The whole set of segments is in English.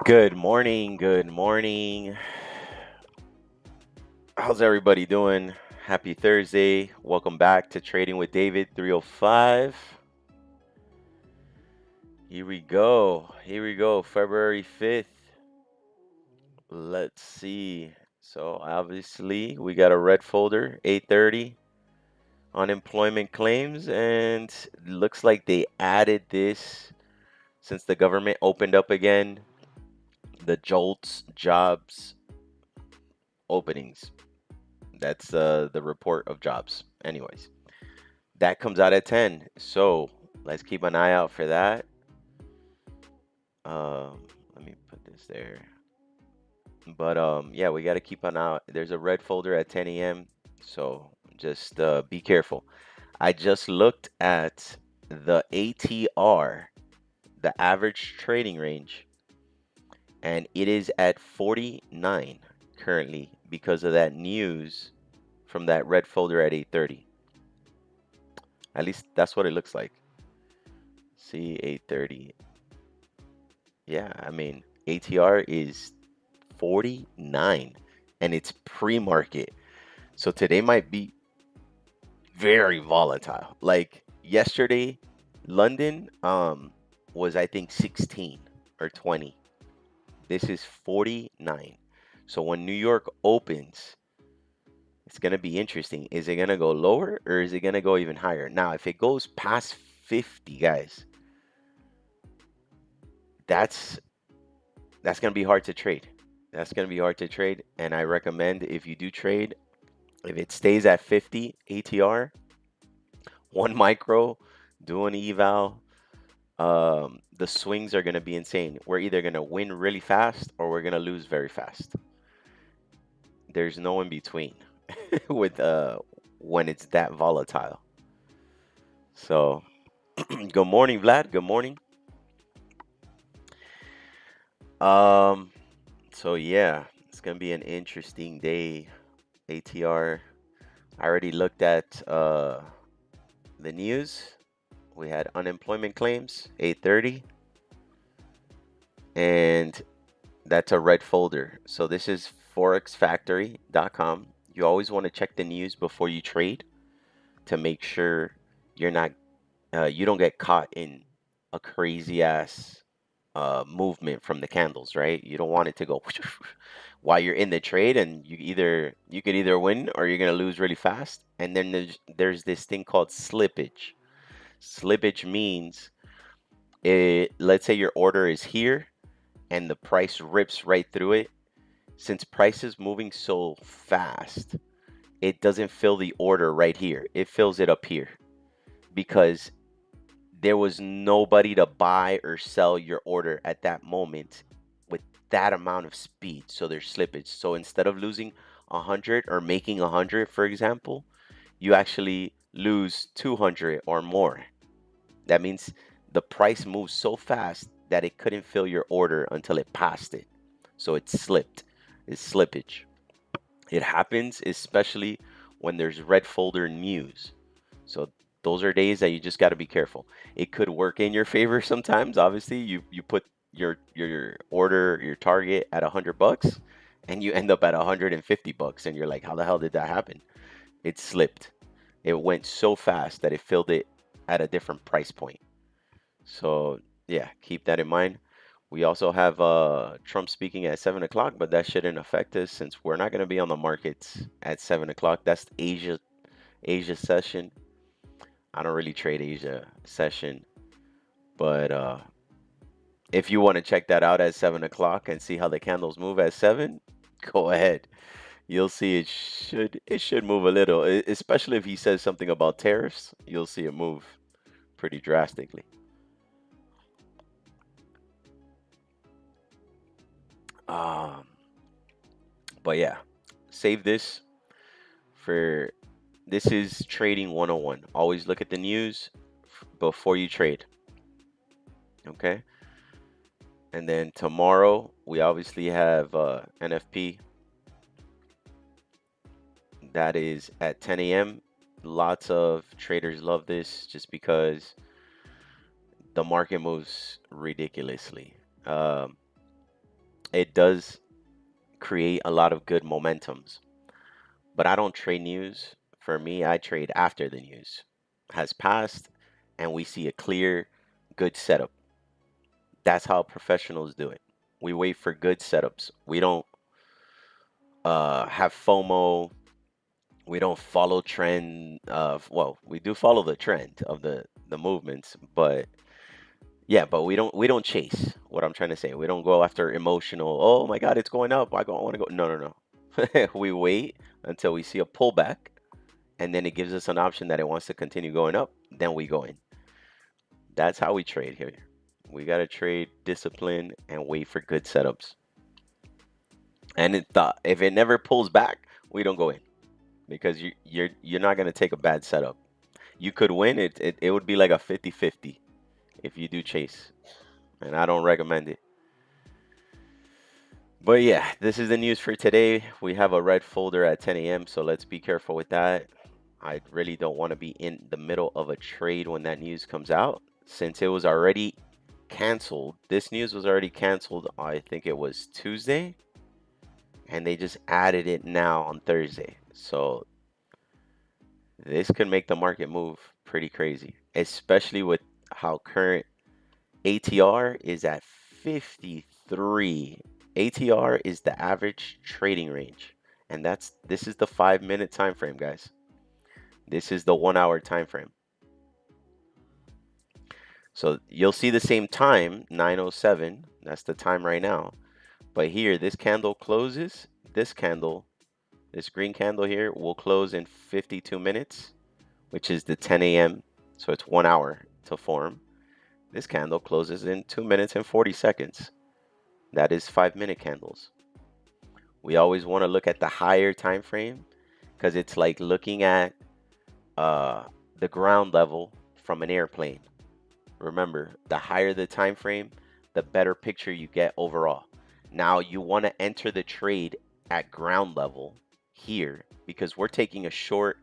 Good morning. Good morning. How's everybody doing? Happy Thursday. Welcome back to Trading with David 305. Here we go. Here we go. February 5th. Let's see. So obviously we got a red folder, 8:30 unemployment claims, and looks like they added this since the government opened up again. The JOLTS jobs openings. That's the report of jobs. Anyways, that comes out at 10. So let's keep an eye out for that. Let me put this there. But yeah, we got to keep an eye out. There's a red folder at 10 a.m. So just be careful. I just looked at the ATR, the average trading range, and it is at 49 currently because of that news from that red folder at 8:30. At least that's what it looks like. See, 8:30. Yeah, I mean, ATR is 49 and it's pre-market. So today might be very volatile. Like yesterday, London was I think 16 or 20. This is 49. So when New York opens, it's going to be interesting. Is it going to go lower or is it going to go even higher? Now, if it goes past 50, guys, that's going to be hard to trade. That's going to be hard to trade. And I recommend if you do trade, if it stays at 50 ATR, one micro, do an eval, the swings are going to be insane. We're either going to win really fast or we're going to lose very fast. There's no in between with when it's that volatile. So, good morning, Vlad. Good morning. Um, so yeah, it's going to be an interesting day. ATR. I already looked at the news. We had unemployment claims, 8:30, and that's a red folder. So this is forexfactory.com. You always want to check the news before you trade to make sure you're not you don't get caught in a crazy ass movement from the candles, right? You don't want it to go while you're in the trade, and you could either win or you're gonna lose really fast. And then there's this thing called slippage. Slippage means let's say your order is here and the price rips right through it. Since price is moving so fast, it doesn't fill the order right here. It fills it up here because there was nobody to buy or sell your order at that moment with that amount of speed. So there's slippage. So instead of losing 100 or making 100, for example, you actually lose 200 or more. That means the price moves so fast that it couldn't fill your order until it passed it. So it slipped. It's slippage. It happens especially when there's red folder news. So those are days that you just got to be careful. It could work in your favor sometimes. Obviously, you put your order, your target at $100 and you end up at $150 and you're like, how the hell did that happen? It slipped. It went so fast that it filled it at a different price point. So yeah, keep that in mind. We also have Trump speaking at 7 o'clock, but that shouldn't affect us since we're not going to be on the markets at 7 o'clock. That's Asia session. I don't really trade Asia session, but if you want to check that out at 7 o'clock and see how the candles move at 7, go ahead. You'll see it should move a little, especially if he says something about tariffs. You'll see it move pretty drastically. Um, but yeah, save this for this is trading 101. Always look at the news before you trade. Okay. And then tomorrow we obviously have NFP. That is at 10 a.m. Lots of traders love this just because the market moves ridiculously. Um, it does create a lot of good momentums. But I don't trade news. For me, I trade after the news has passed and we see a clear, good setup. That's how professionals do it. We wait for good setups. We don't have FOMO. We don't follow trend of, well, we do follow the trend of the movements, but yeah, but we don't chase. What I'm trying to say, we don't go after emotional. Oh my God, it's going up. I want to go. No, no, no. We wait until we see a pullback, and then it gives us an option that it wants to continue going up. Then we go in. That's how we trade here. We gotta trade discipline and wait for good setups. And if it never pulls back, we don't go in because you're not gonna take a bad setup. You could win it. It would be like a 50-50 if you do chase, and I don't recommend it. But yeah, this is the news for today. We have a red folder at 10 a.m., so let's be careful with that. I really don't want to be in the middle of a trade when that news comes out, since it was already canceled. This news was already canceled, I think it was Tuesday, and they just added it now on Thursday. So this could make the market move pretty crazy, especially with how current ATR is at 53. ATR is the average trading range, and this is the 5-minute time frame, guys. This is the 1 hour time frame. So you'll see the same time, 9:07. That's the time right now. But here, this candle closes. This candle, this green candle here, will close in 52 minutes, which is the 10 a.m. So it's 1 hour to form. This candle closes in 2 minutes and 40 seconds. That is 5-minute candles. We always want to look at the higher time frame because it's like looking at uh, the ground level from an airplane. Remember, the higher the time frame, the better picture you get overall. Now you want to enter the trade at ground level here because we're taking a short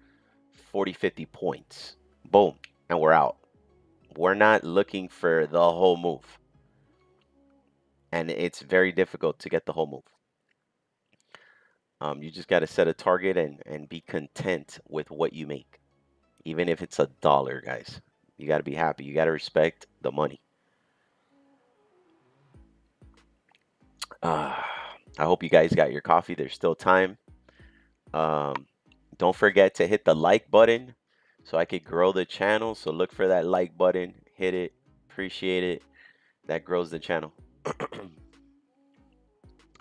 40-50 points. Boom, and we're out. We're not looking for the whole move. And it's very difficult to get the whole move. You just got to set a target and be content with what you make. Even if it's $1, guys. You got to be happy. You got to respect the money. I hope you guys got your coffee. There's still time. Don't forget to hit the like button so I could grow the channel. So look for that like button. Hit it. Appreciate it. That grows the channel.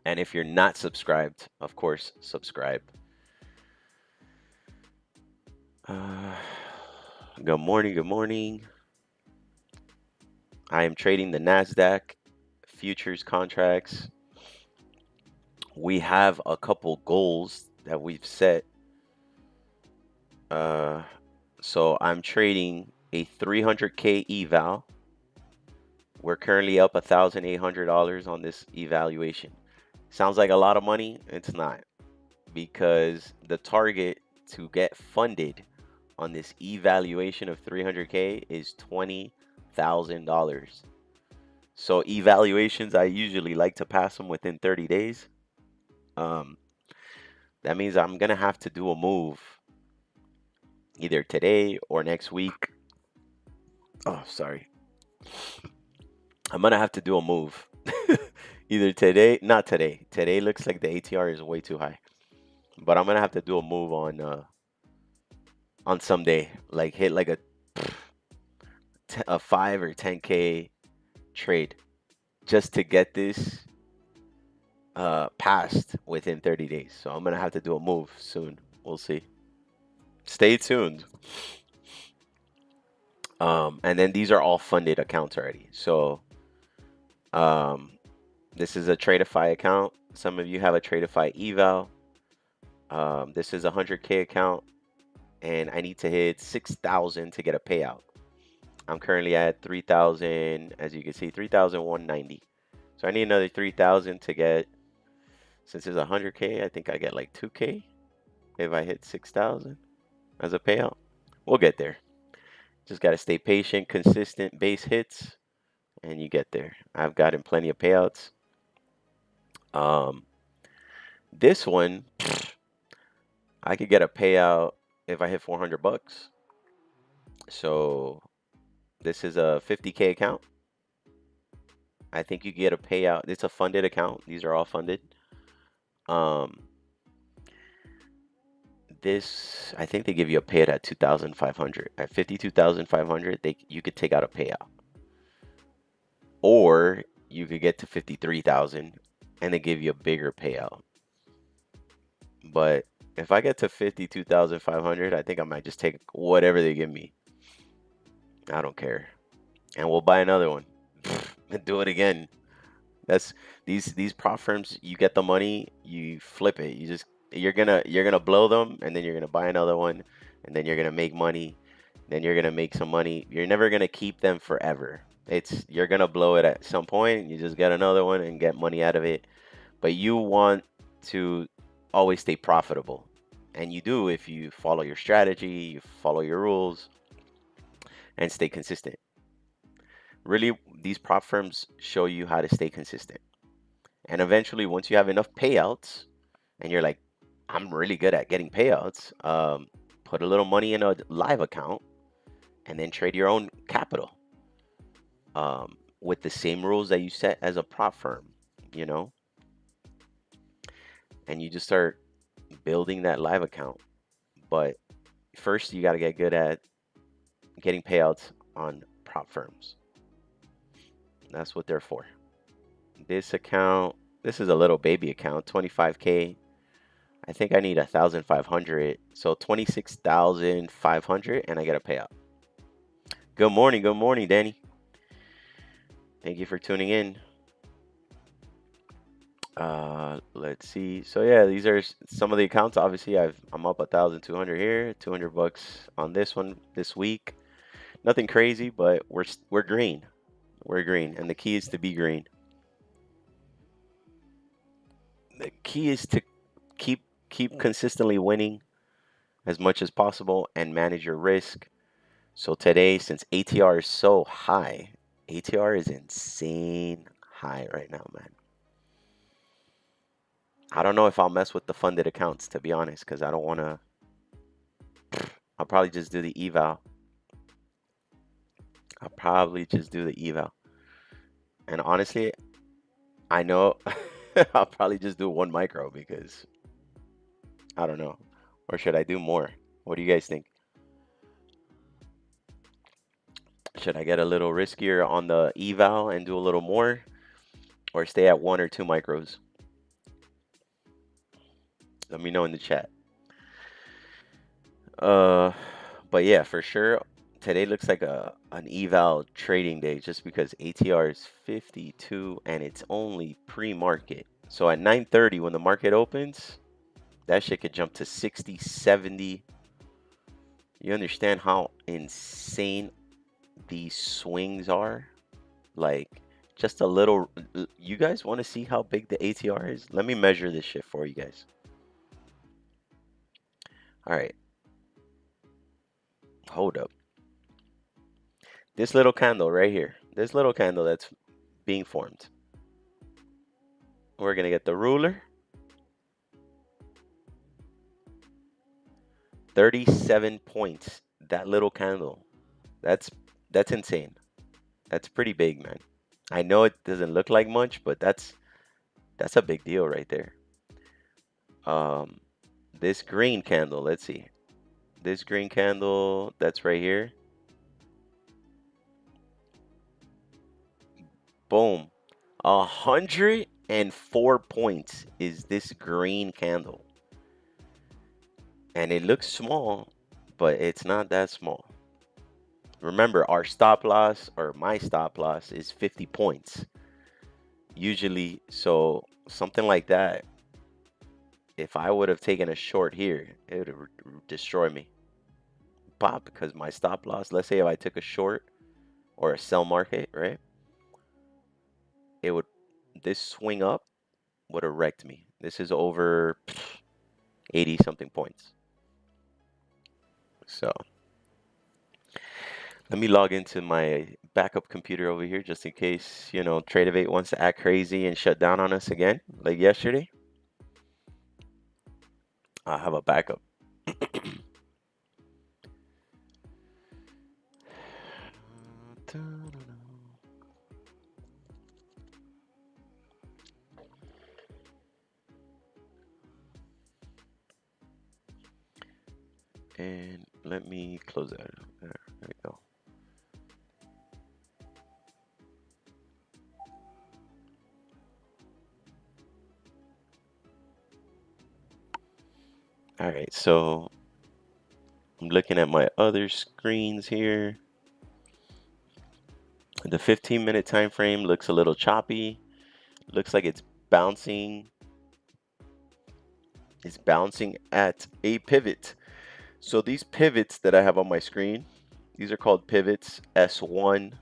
And if you're not subscribed, of course, subscribe. Good morning. Good morning. I am trading the NASDAQ Futures contracts. We have a couple goals that we've set. So I'm trading a 300K eval. We're currently up $1,800 on this evaluation. Sounds like a lot of money. It's not, because the target to get funded on this evaluation of 300K is $20,000. So evaluations, I usually like to pass them within 30 days. That means I'm gonna have to do a move either today or next week. Oh, sorry. I'm gonna have to do a move either today, not today. Today looks like the ATR is way too high, but I'm gonna have to do a move on some day, like hit like a 5 or 10K trade just to get this passed within 30 days. So I'm gonna have to do a move soon. We'll see. Stay tuned. And then these are all funded accounts already. So this is a Tradeify account. Some of you have a Tradeify eval. This is a 100K account, and I need to hit 6,000 to get a payout. I'm currently at 3,000, as you can see, 3,190. So I need another 3,000 to get, since it's 100K, I think I get like 2K if I hit 6,000 as a payout. We'll get there. Just got to stay patient, consistent base hits, and you get there. I've gotten plenty of payouts. Um, this one, I could get a payout if I hit 400 bucks. So this is a 50K account. I think you get a payout. It's a funded account. These are all funded. Um, this, I think they give you a payout at 2,500. At 52,500, you could take out a payout. Or you could get to 53,000 and they give you a bigger payout. But if I get to 52,500, I think I might just take whatever they give me. I don't care. And we'll buy another one. And do it again. That's these prop firms, you get the money, you flip it. You're gonna blow them and then you're gonna buy another one and then you're gonna make money. Then you're gonna make some money. You're never gonna keep them forever. You're gonna blow it at some point. You just get another one and get money out of it. But you want to always stay profitable. And you do if you follow your strategy, you follow your rules, and stay consistent. Really, these prop firms show you how to stay consistent. And eventually, once you have enough payouts, and you're like, I'm really good at getting payouts, put a little money in a live account, and then trade your own capital with the same rules that you set as a prop firm, you know, and you just start building that live account. But first, you got to get good at getting payouts on prop firms. That's what they're for. This account, this is a little baby account, 25K. I think I need 1,500. So 26,500 and I get a payout. Good morning, Danny. Thank you for tuning in. Let's see. So yeah, these are some of the accounts. Obviously, I'm up 1,200 here, 200 bucks on this one this week. Nothing crazy, but we're green. We're green, and the key is to be green. The key is to keep consistently winning as much as possible and manage your risk. So today, since ATR is so high, ATR is insane high right now, man. I don't know if I'll mess with the funded accounts, to be honest, because I don't want to. I'll probably just do the eval. I'll probably just do the eval. And honestly, I know I'll probably just do one micro because I don't know. Or should I do more? What do you guys think? Should I get a little riskier on the eval and do a little more? Or stay at 1 or 2 micros? Let me know in the chat. But yeah, for sure, today looks like an eval trading day just because ATR is 52 and it's only pre-market. So at 9:30 when the market opens, that shit could jump to 60, 70. You understand how insane these swings are? Like just a little. You guys want to see how big the ATR is? Let me measure this shit for you guys. All right. Hold up. This little candle right here. This little candle that's being formed. We're going to get the ruler. 37 points. That little candle. That's insane. That's pretty big, man. I know it doesn't look like much, but that's a big deal right there. This green candle, let's see. This green candle that's right here. Boom. 104 points is this green candle. And it looks small, but it's not that small. Remember, our stop loss or my stop loss is 50 points. Usually, so something like that, if I would have taken a short here, it would have destroyed me. Pop, because my stop loss, let's say if I took a short or a sell market, right? It would, this swing up would have wrecked me. This is over 80 something points. So Let me log into my backup computer over here just in case, you know, Tradeovate wants to act crazy and shut down on us again, like yesterday. I have a backup. And let me close that. There we go. All right, so I'm looking at my other screens here. The 15-minute time frame looks a little choppy. Looks like it's bouncing. It's bouncing at a pivot. So these pivots that I have on my screen, these are called pivots S1.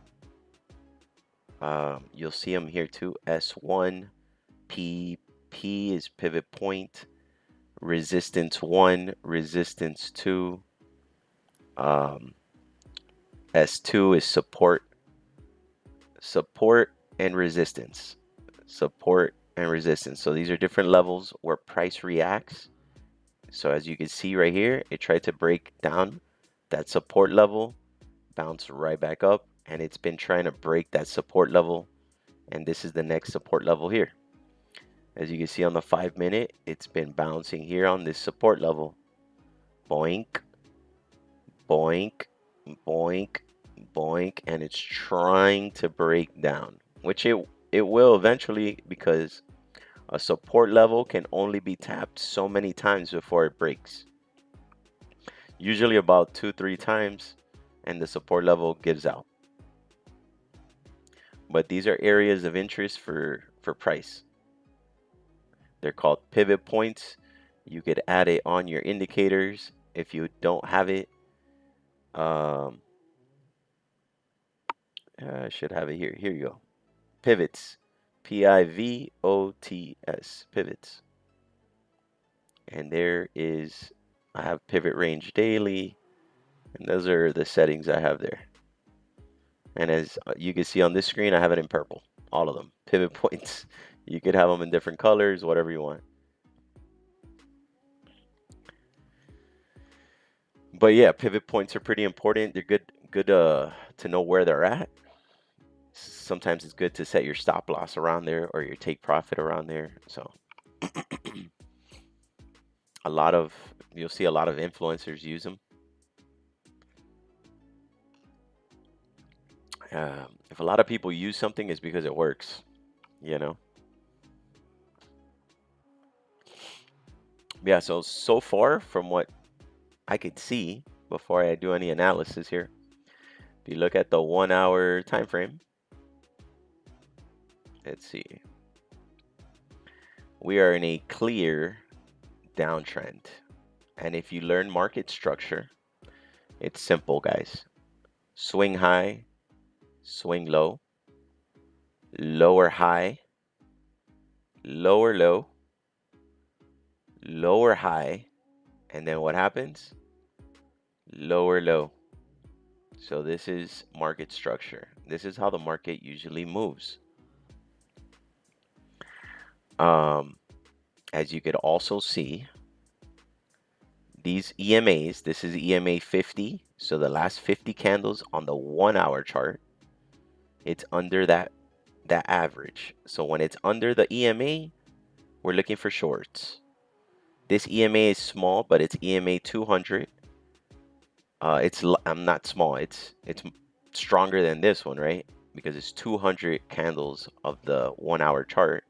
You'll see them here too. S1, P is pivot point, resistance 1, resistance 2. S2 is support and resistance. Support and resistance. So these are different levels where price reacts. So as you can see right here, it tried to break down that support level, bounce right back up, and it's been trying to break that support level, and this is the next support level here. As you can see on the 5-minute, it's been bouncing here on this support level. Boink, boink, boink, boink, and it's trying to break down, which it will eventually, because a support level can only be tapped so many times before it breaks. Usually about 2-3 times, and the support level gives out. But these are areas of interest for price. They're called pivot points. You could add it on your indicators if you don't have it. I should have it here. Here you go. Pivots. Pivots. Pivots. And there is, I have pivot range daily. And those are the settings I have there. And as you can see on this screen, I have it in purple. All of them. Pivot points. You could have them in different colors, whatever you want. But yeah, pivot points are pretty important. They're good to know where they're at. Sometimes it's good to set your stop loss around there or your take profit around there. So you'll see a lot of influencers use them. If a lot of people use something, it's because it works, you know. Yeah, so far from what I could see before I do any analysis here, if you look at the 1-hour time frame, let's see, we are in a clear downtrend. And if you learn market structure, it's simple, guys. Swing high, swing low, lower high, lower low, lower high, and then what happens? Lower low. So this is market structure. This is how the market usually moves. As you could also see, these EMAs, this is EMA 50. So the last 50 candles on the 1-hour chart, it's under that average. So when it's under the EMA, we're looking for shorts. This EMA is small, but it's EMA 200. I'm not small. It's stronger than this one, right? Because it's 200 candles of the 1-hour chart,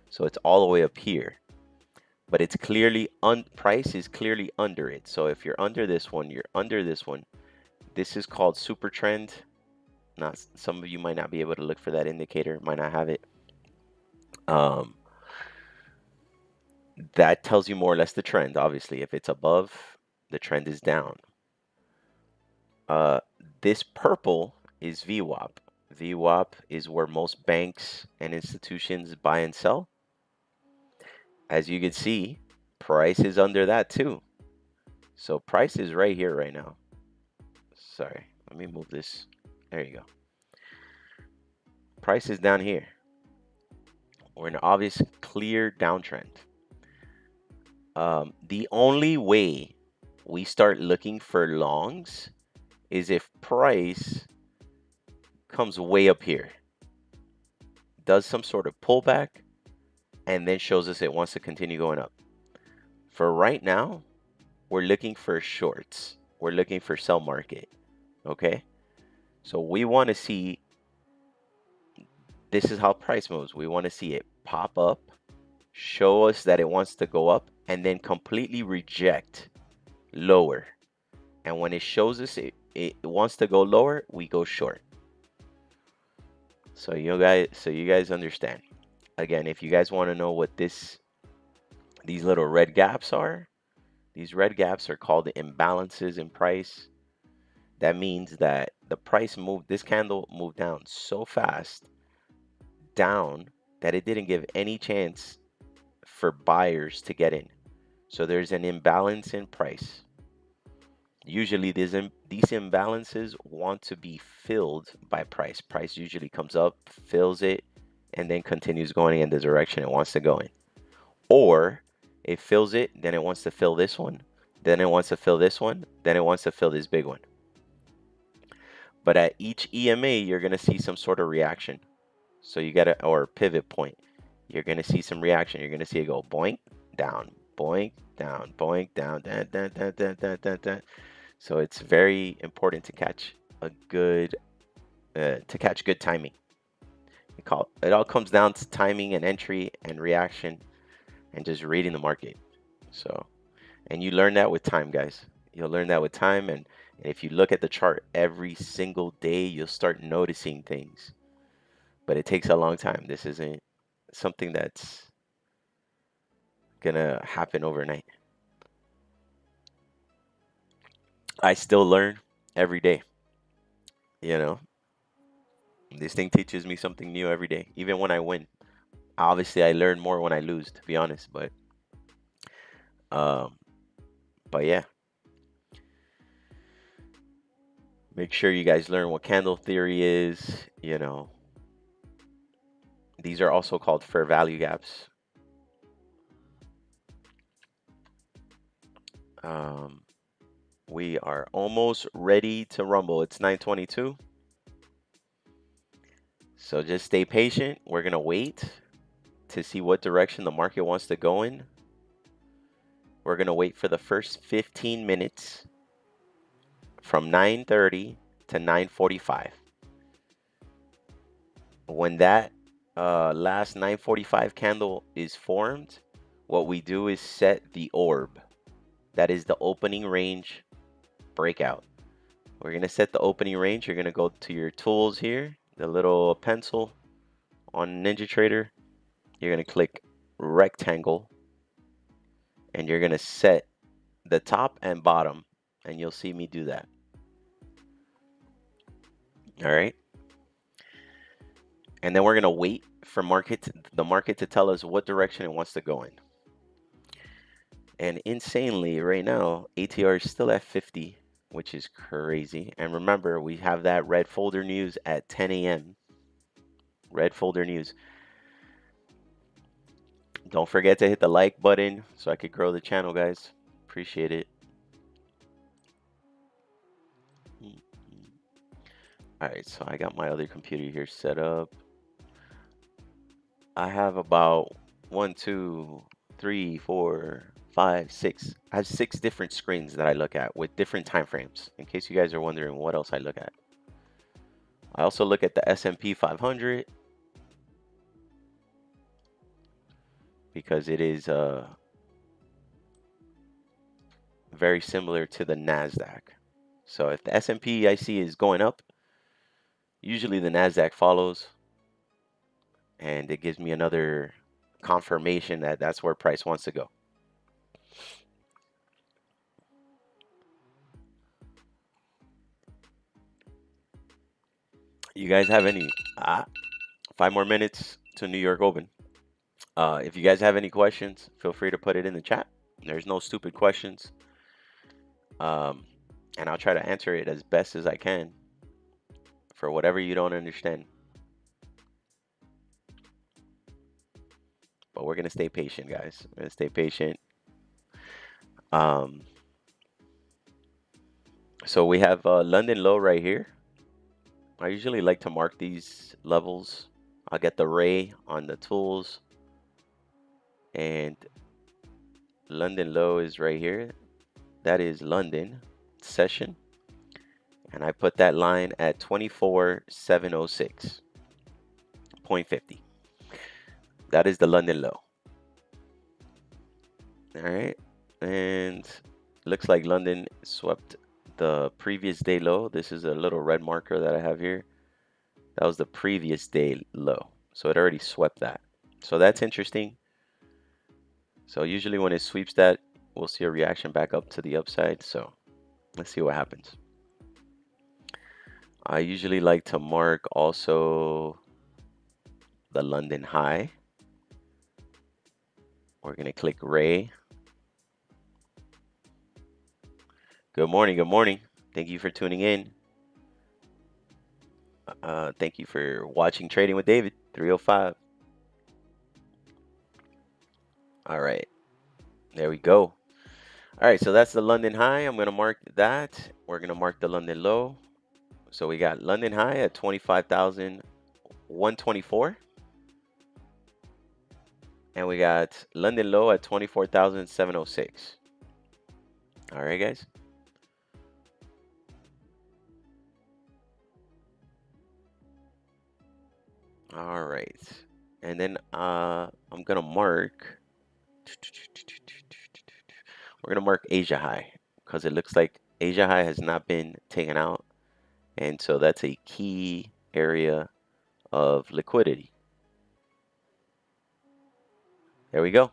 so it's all the way up here. But it's clearly price is clearly under it. So if you're under this one, you're under this one. This is called super trend. Not some of you might not be able to look for that indicator, might not have it. That tells you more or less the trend. Obviously, if it's above, the trend is down. This purple is VWAP. VWAP is where most banks and institutions buy and sell. As you can see, price is under that too. So price is right here right now. Sorry, Let me move this. There you go. Price is down here. We're in an obvious clear downtrend. The only way we start looking for longs is if price comes way up here, does some sort of pullback, and then shows us it wants to continue going up. For right now, we're looking for shorts. We're looking for sell market. Okay? So we want to see, this is how price moves. We want to see it pop up, show us that it wants to go up, and then completely reject lower. And when it shows us it wants to go lower, we go short. So you guys understand. Again, if you guys want to know what these little red gaps are, these red gaps are called imbalances in price. That means that the price moved, this candle moved down so fast down that it didn't give any chance for buyers to get in. So there's an imbalance in price. Usually these imbalances want to be filled by price. Price usually comes up, fills it, and then continues going in the direction it wants to go in. Or it fills it, then it wants to fill this one, then it wants to fill this one, then it wants to fill this big one. But at each EMA, you're going to see some sort of reaction. So you got to, or pivot point, you're going to see some reaction. You're going to see it go boink, down, boink, down, boink, down, down, down, down, down, down, down, down. So it's very important to catch a good, good timing. It all comes down to timing and entry and reaction and just reading the market. So, and you learn that with time, guys. You'll learn that with time. And if you look at the chart every single day, you'll start noticing things. But it takes a long time. This isn't something that's gonna happen overnight. I still learn every day. You know, this thing teaches me something new every day, even when I win. Obviously, I learn more when I lose, to be honest. Um, but yeah, make sure you guys learn what candle theory is. You know, these are also called fair value gaps. We are almost ready to rumble. It's 9:22. So just stay patient. We're going to wait to see what direction the market wants to go in. We're going to wait for the first 15 minutes from 9:30 to 9:45. When that last 9:45 candle is formed, what we do is set the orb. That is the opening range breakout. We're going to set the opening range. You're going to go to your tools here, the little pencil on NinjaTrader. You're going to click rectangle and you're going to set the top and bottom, and you'll see me do that. All right. And then we're going to wait for the market to tell us what direction it wants to go in. And insanely, right now, ATR is still at 50, which is crazy. And remember, we have that red folder news at 10 a.m. Red folder news. Don't forget to hit the like button so I could grow the channel, guys. Appreciate it. All right, so I got my other computer here set up. I have about 1, 2, 3, 4, 5, 6. I have 6 different screens that I look at with different time frames, in case you guys are wondering what else I look at. I also look at the S&P 500 because it is very similar to the NASDAQ. So if the S&P I see is going up, usually the NASDAQ follows, and it gives me another confirmation that that's where price wants to go. You guys have any 5 more minutes to New York Open? If you guys have any questions, feel free to put it in the chat. There's no stupid questions, and I'll try to answer it as best as I can. for whatever you don't understand. But we're gonna stay patient, guys. We're gonna stay patient. Um, so we have London low right here. I usually like to mark these levels. I'll get the ray on the tools, and London low is right here. That is London session, and I put that line at 24,706.50. That is the London low. All right, and looks like London swept the previous day low. This is a little red marker that I have here. That was the previous day low, so it already swept that. So that's interesting. So usually when it sweeps that, we'll see a reaction back up to the upside. So let's see what happens. I usually like to mark also the London high. We're going to click Ray. Good morning. Good morning. Thank you for tuning in. Thank you for watching Trading with David 305. All right. There we go. All right. So that's the London high. I'm going to mark that. We're going to mark the London low. So we got London high at 25,124. And we got London low at 24,706. All right, guys. All right. And then I'm going to mark, we're going to mark Asia high because it looks like Asia high has not been taken out. And so that's a key area of liquidity. There we go.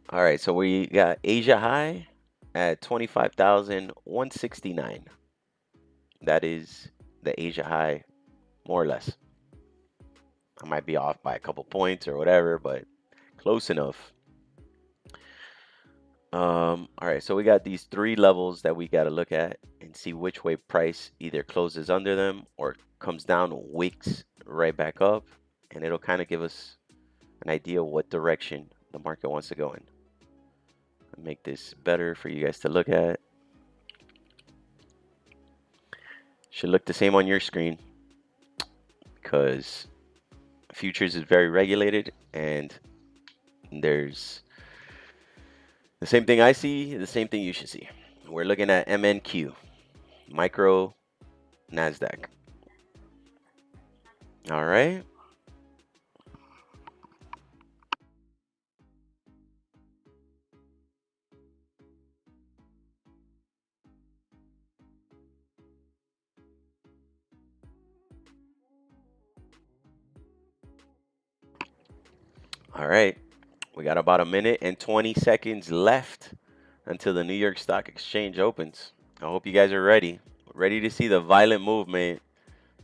All right. So we got Asia high at 25,169. That is the Asia high, more or less. I might be off by a couple points or whatever, but close enough. All right, so we got these three levels that we got to look at and see which way price either closes under them or comes down, wicks right back up, and it'll kind of give us an idea of what direction the market wants to go in. I'll make this better for you guys to look at. Should look the same on your screen because futures is very regulated and there's the same thing I see, the same thing you should see. We're looking at MNQ, micro NASDAQ. All right. All right. We got about a minute and 20 seconds left until the New York Stock Exchange opens. I hope you guys are ready. Ready to see the violent movement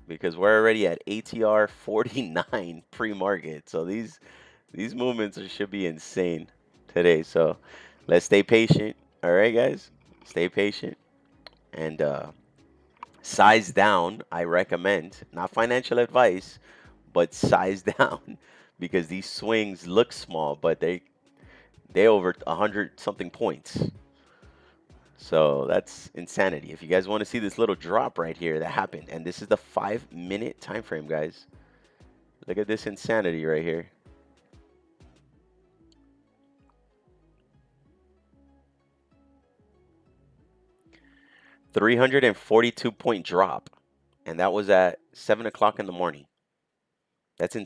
because we're already at ATR 49 pre-market. So these movements should be insane today. So let's stay patient. All right, guys. Stay patient. And size down, I recommend. Not financial advice, but size down because these swings look small, but they over 100 something points. So that's insanity. If you guys want to see this little drop right here that happened, and this is the 5-minute time frame, guys. Look at this insanity right here. $342-point drop, and that was at 7 o'clock in the morning. That's in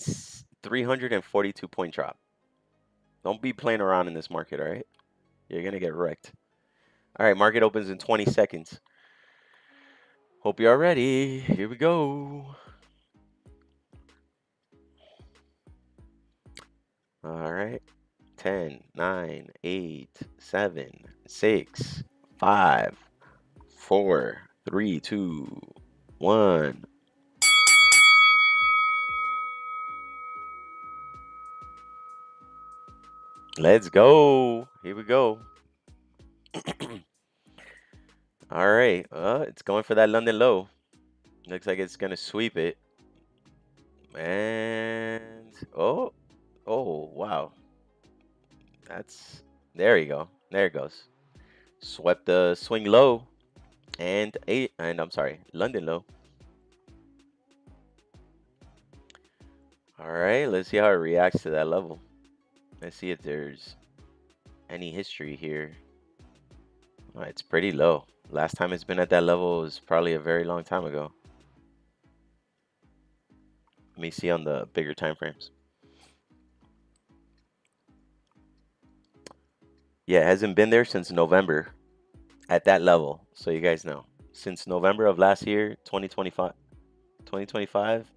342-point drop. Don't be playing around in this market, all right? You're gonna get wrecked. All right, market opens in 20 seconds. Hope you are ready. Here we go. All right. 10, 9, 8, 7, 6, 5, 4, 3, 2, 1. Let's go. Here we go. All right. It's going for that London low. Looks like it's gonna sweep it. And wow. That's there you go. There it goes. Swept the swing low and I'm sorry, London low. All right, let's see how it reacts to that level. Let's see if there's any history here. Oh, it's pretty low. Last time it's been at that level was probably a very long time ago. Let me see on the bigger time frames. Yeah, it hasn't been there since November at that level. So you guys know. Since November of last year, 2025,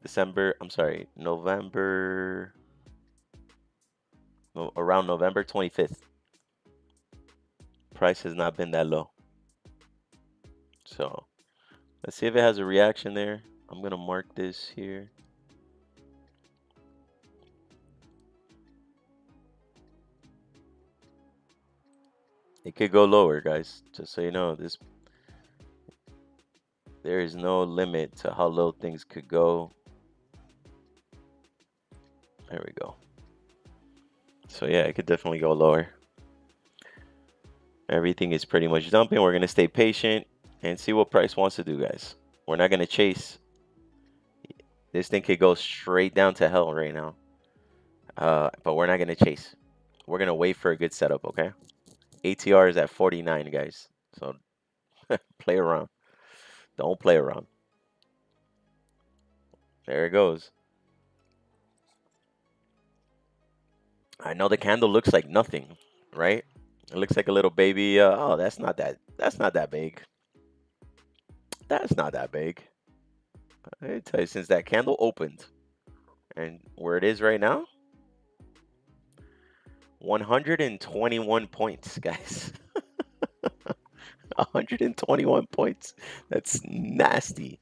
December, I'm sorry, November, around November 25th, price has not been that low. So let's see if it has a reaction there. I'm going to mark this here. It could go lower, guys. Just so you know, there is no limit to how low things could go. There we go. So yeah, it could definitely go lower. Everything is pretty much dumping. We're going to stay patient and see what price wants to do, guys. We're not going to chase. This thing could go straight down to hell right now. But we're not going to chase. We're going to wait for a good setup, okay? ATR is at 49, guys. So play around. Don't play around. There it goes. I know the candle looks like nothing, right? It looks like a little baby. Oh, that's not that big. That's not that big. I tell you, since that candle opened and where it is right now, 121 points, guys. 121 points. That's nasty.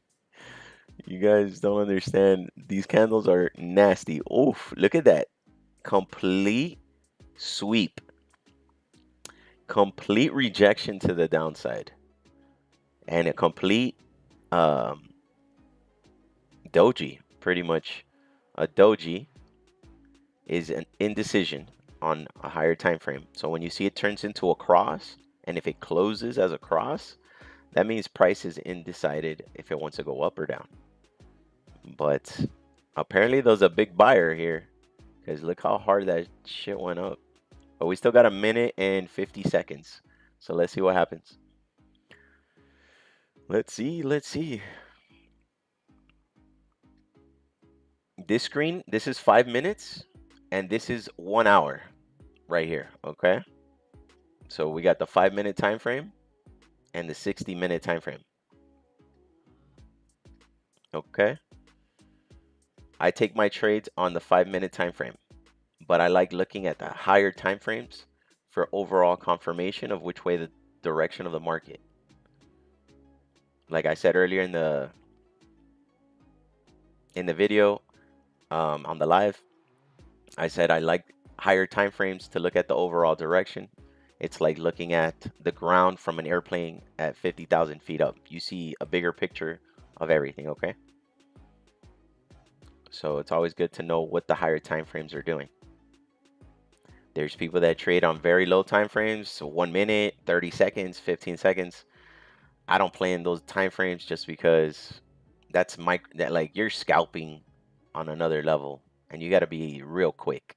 You guys don't understand. These candles are nasty. Oof, look at that. Complete sweep. Complete rejection to the downside. And a complete doji, pretty much. A doji is an indecision on a higher time frame. So when you see it turns into a cross, and if it closes as a cross, that means price is undecided if it wants to go up or down. But apparently there's a big buyer here, because look how hard that shit went up. But we still got a minute and 50 seconds. So let's see what happens. Let's see. This screen, this is 5 minutes, and this is 1 hour right here, okay? So we got the 5-minute time frame and the 60-minute time frame. Okay? I take my trades on the 5-minute time frame, but I like looking at the higher time frames for overall confirmation of which way the direction of the market. Like I said earlier in the video, on the live, I said I like higher time frames to look at the overall direction. It's like looking at the ground from an airplane at 50,000 feet up. You see a bigger picture of everything, okay? So it's always good to know what the higher time frames are doing. There's people that trade on very low time frames, so 1 minute, 30 seconds, 15 seconds. I don't play in those time frames just because that's like you're scalping on another level, and you got to be real quick.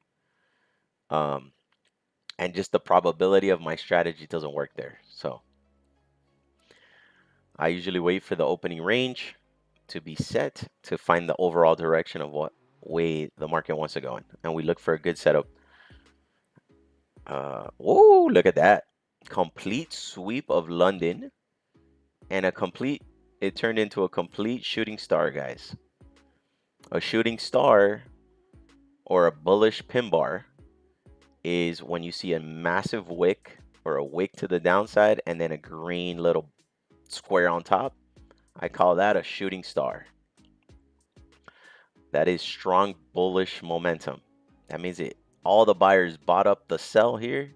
And just the probability of my strategy doesn't work there. So I usually wait for the opening range to be set to find the overall direction of what way the market wants to go in, and we look for a good setup. Whoa, look at that. Complete sweep of London and it turned into a complete shooting star, guys. A shooting star or a bullish pin bar is when you see a massive wick or a wick to the downside and then a green little square on top. I call that a shooting star. That is strong bullish momentum. That means all the buyers bought up the sell here,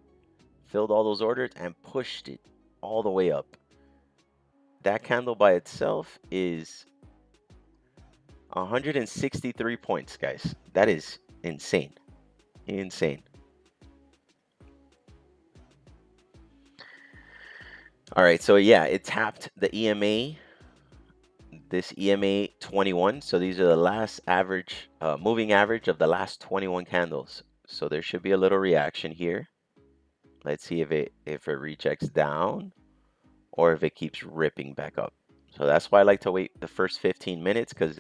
filled all those orders, and pushed it all the way up. that candle by itself is 163 points, guys. That is insane. Insane. All right, so yeah, it tapped the EMA, this EMA 21. So these are the last average, moving average of the last 21 candles. So there should be a little reaction here. Let's see if it rejects down or if it keeps ripping back up. So that's why I like to wait the first 15 minutes, because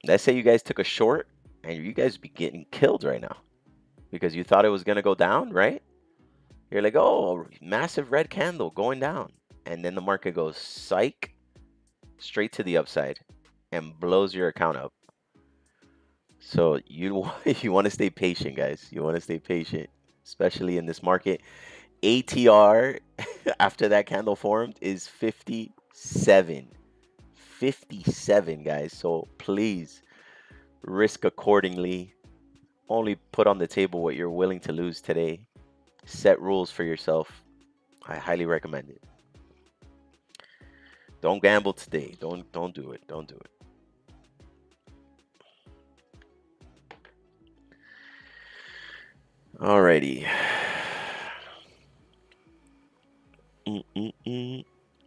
let's say you guys took a short and you guys be getting killed right now because you thought it was going to go down, right? You're like, oh, massive red candle going down. And then the market goes psych straight to the upside and blows your account up. So you want to stay patient, guys. You want to stay patient, especially in this market. ATR after that candle formed is 57. 57, guys. So please risk accordingly. Only put on the table what you're willing to lose today. Set rules for yourself. I highly recommend it. Don't gamble today. Don't do it. Don't do it. Alrighty.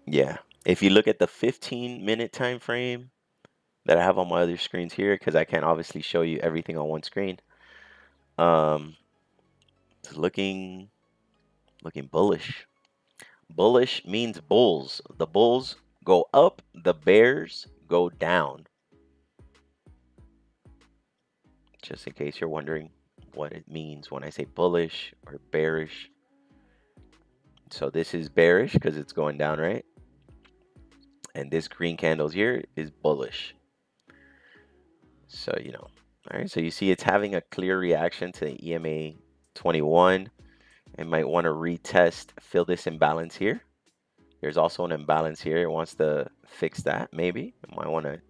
Yeah. If you look at the 15-minute time frame that I have on my other screens here, because I can't obviously show you everything on one screen, it's looking bullish. Bullish means bulls. The bulls go up, the bears go down. Just in case you're wondering what it means when I say bullish or bearish. So this is bearish because it's going down, right? And this green candles here is bullish. So, you know, all right. So you see it's having a clear reaction to the EMA 21. It might want to retest, fill this imbalance here. There's also an imbalance here. It wants to fix that, maybe. It might want to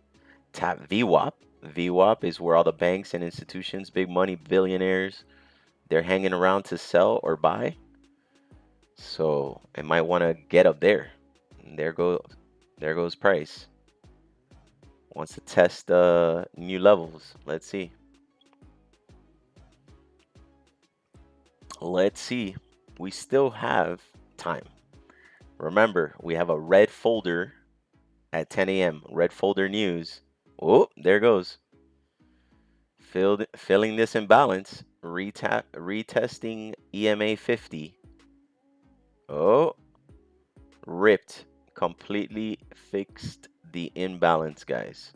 tap VWAP. VWAP is where all the banks and institutions, big money, billionaires, they're hanging around to sell or buy. So it might want to get up there. And there goes price. Wants to test new levels. Let's see. Let's see. We still have time. Remember, we have a red folder at 10 a.m. Red folder news. Oh, there goes. Filling this imbalance. Retesting EMA 50. Oh, ripped. Completely fixed the imbalance, guys.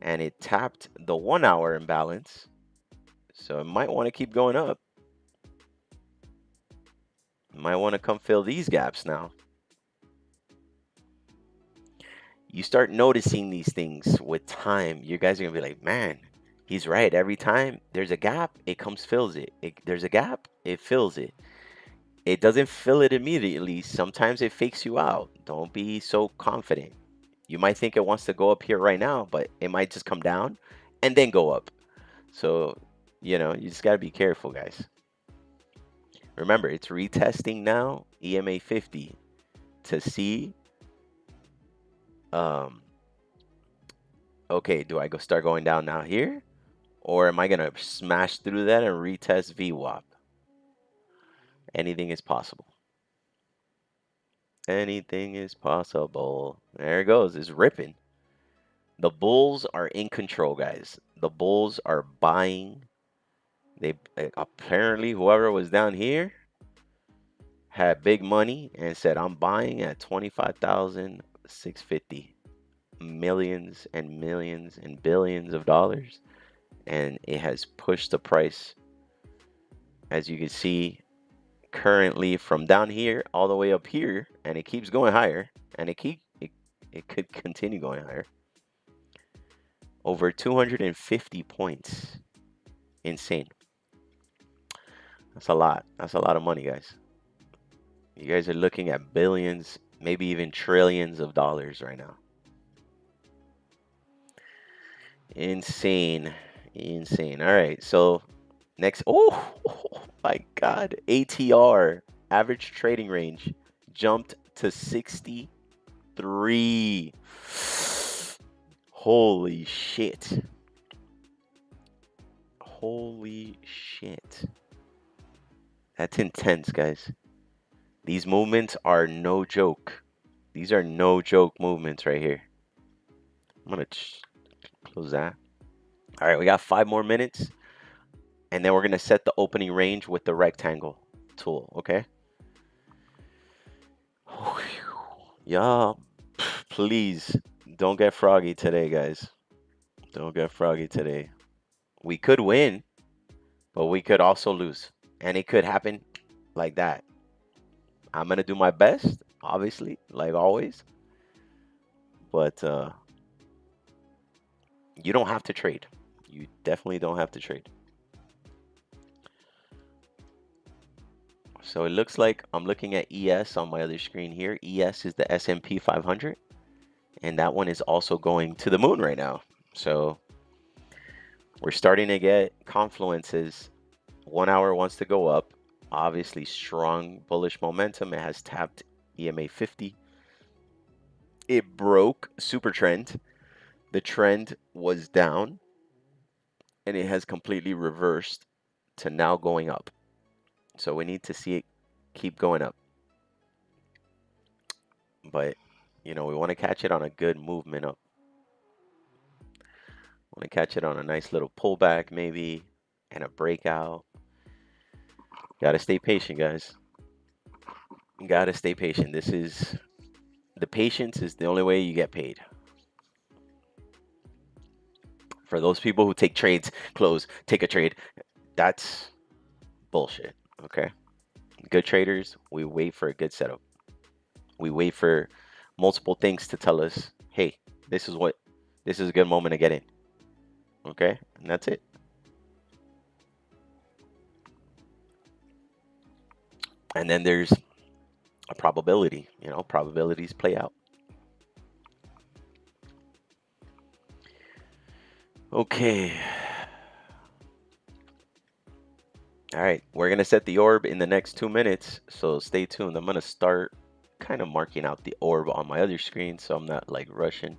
And it tapped the 1 hour imbalance. So it might want to keep going up. Might want to come fill these gaps now. You start noticing these things with time. You guys are going to be like, man, he's right. Every time there's a gap, it comes, fills it. There's a gap, it fills it. It doesn't fill it immediately. Sometimes it fakes you out. Don't be so confident. You might think it wants to go up here right now, but it might just come down and then go up. So, you know, you just got to be careful, guys. Remember, it's retesting now, EMA 50, to see, okay, do I start going down now here? Or am I going to smash through that and retest VWAP? Anything is possible. Anything is possible. There it goes. It's ripping. The bulls are in control, guys. The bulls are buying. They apparently, whoever was down here had big money and said, I'm buying at 25,650. Millions and millions and billions of dollars. And it has pushed the price, as you can see, currently from down here all the way up here, and it keeps going higher, and it could continue going higher. Over 250 points. Insane. That's a lot. That's a lot of money, guys. You guys are looking at billions, maybe even trillions of dollars right now. Insane. Insane. All right. So next, oh my God. ATR, average trading range, jumped to 63. Holy shit. Holy shit. That's intense, guys. These movements are no joke. These are no joke movements right here. I'm going to close that. All right, we got 5 more minutes. And then we're going to set the opening range with the rectangle tool, okay? Yeah, please don't get froggy today, guys. Don't get froggy today. We could win, but we could also lose. And it could happen like that. I'm going to do my best, obviously, like always. But you don't have to trade. You definitely don't have to trade. So it looks like I'm looking at ES on my other screen here. ES is the S&P 500. And that one is also going to the moon right now. So we're starting to get confluences. 1 hour wants to go up. Obviously, strong bullish momentum. It has tapped EMA 50. It broke super trend. The trend was down. And it has completely reversed to now going up. So we need to see it keep going up. But, you know, we want to catch it on a good movement up. Want to catch it on a nice little pullback maybe and a breakout. Got to stay patient, guys. Got to stay patient. The patience is the only way you get paid. For those people who take trades, close, take a trade, that's bullshit, okay? Good traders, we wait for a good setup. We wait for multiple things to tell us, hey, this is a good moment to get in, okay? And that's it. And then there's a probability, you know, probabilities play out. Okay. All right, we're going to set the orb in the next 2 minutes, so stay tuned. I'm going to start kind of marking out the orb on my other screen so I'm not like rushing.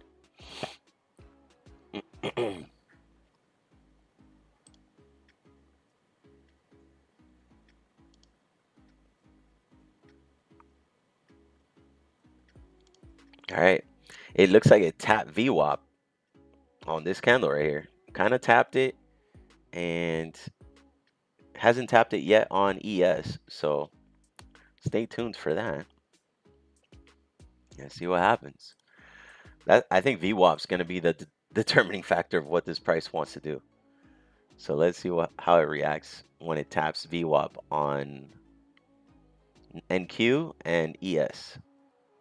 All right, it looks like it tapped VWAP on this candle right here. Kind of tapped it and hasn't tapped it yet on ES, so stay tuned for that. Yeah, see what happens. I think VWAP's going to be the determining factor of what this price wants to do. So let's see how it reacts when it taps VWAP on NQ and ES.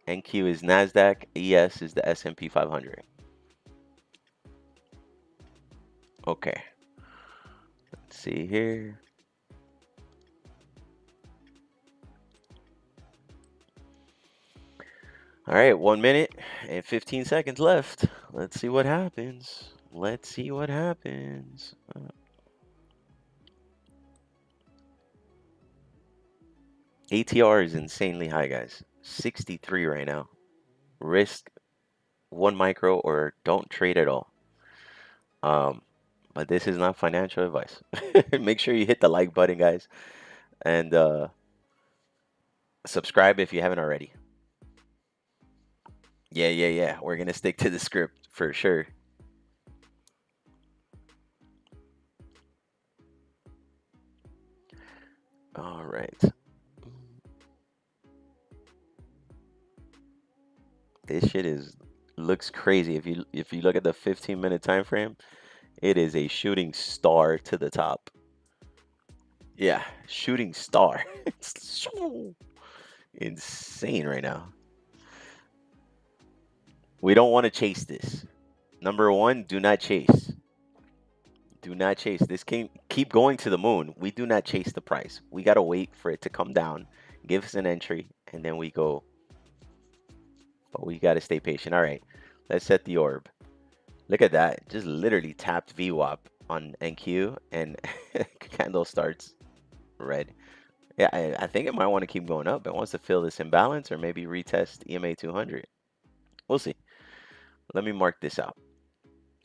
NQ is NASDAQ, ES is the S&P 500. Okay. Let's see here. All right, 1 minute and 15 seconds left. Let's see what happens. Let's see what happens. ATR is insanely high, guys. 63 right now. Risk 1 micro or don't trade at all. But this is not financial advice. Make sure you hit the like button, guys, and subscribe if you haven't already. Yeah. We're gonna stick to the script for sure. All right. This shit looks crazy. If you look at the 15-minute time frame, it is a shooting star to the top. Yeah, shooting star. It's so insane right now. We don't want to chase this. Number one, do not chase. Do not chase. This can keep going to the moon. We do not chase the price. We got to wait for it to come down, give us an entry, and then we go. But we got to stay patient. All right, let's set the orb. Look at that. Just literally tapped VWAP on NQ and candle starts red. Yeah, I think it might want to keep going up. It wants to fill this imbalance or maybe retest EMA 200. We'll see. Let me mark this out.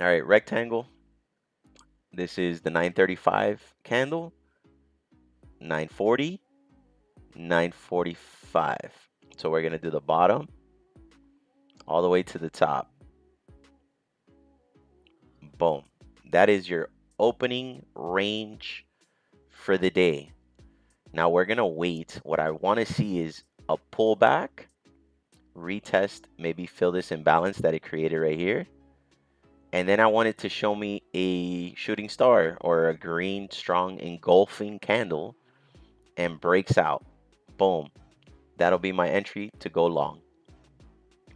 All right, rectangle. This is the 935 candle, 940, 945. So we're going to do the bottom all the way to the top. Boom. That is your opening range for the day. Now we're going to wait. What I want to see is a pullback, retest, maybe fill this imbalance that it created right here. And then I want it to show me a shooting star or a green, strong, engulfing candle and breaks out. Boom. That'll be my entry to go long,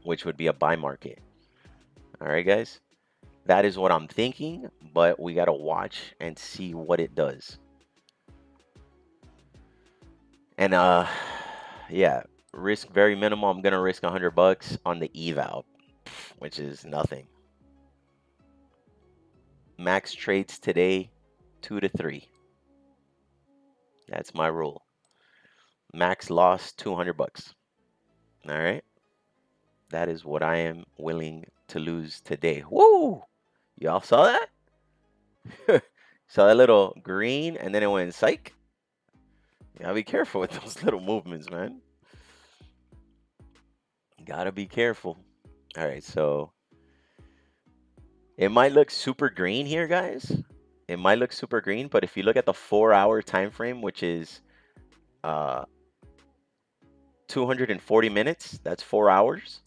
which would be a buy market. All right, guys. That is what I'm thinking, but we got to watch and see what it does. And yeah, risk very minimal. I'm going to risk $100 on the eval, which is nothing. Max trades today 2 to 3. That's my rule. Max lost $200. All right. That is what I am willing to lose today. Woo! Y'all saw that? Saw that little green and then it went psych. You gotta be careful with those little movements, man. Gotta be careful. All right, so it might look super green here, guys. It might look super green, but if you look at the 4-hour time frame, which is 240 minutes, that's 4 hours,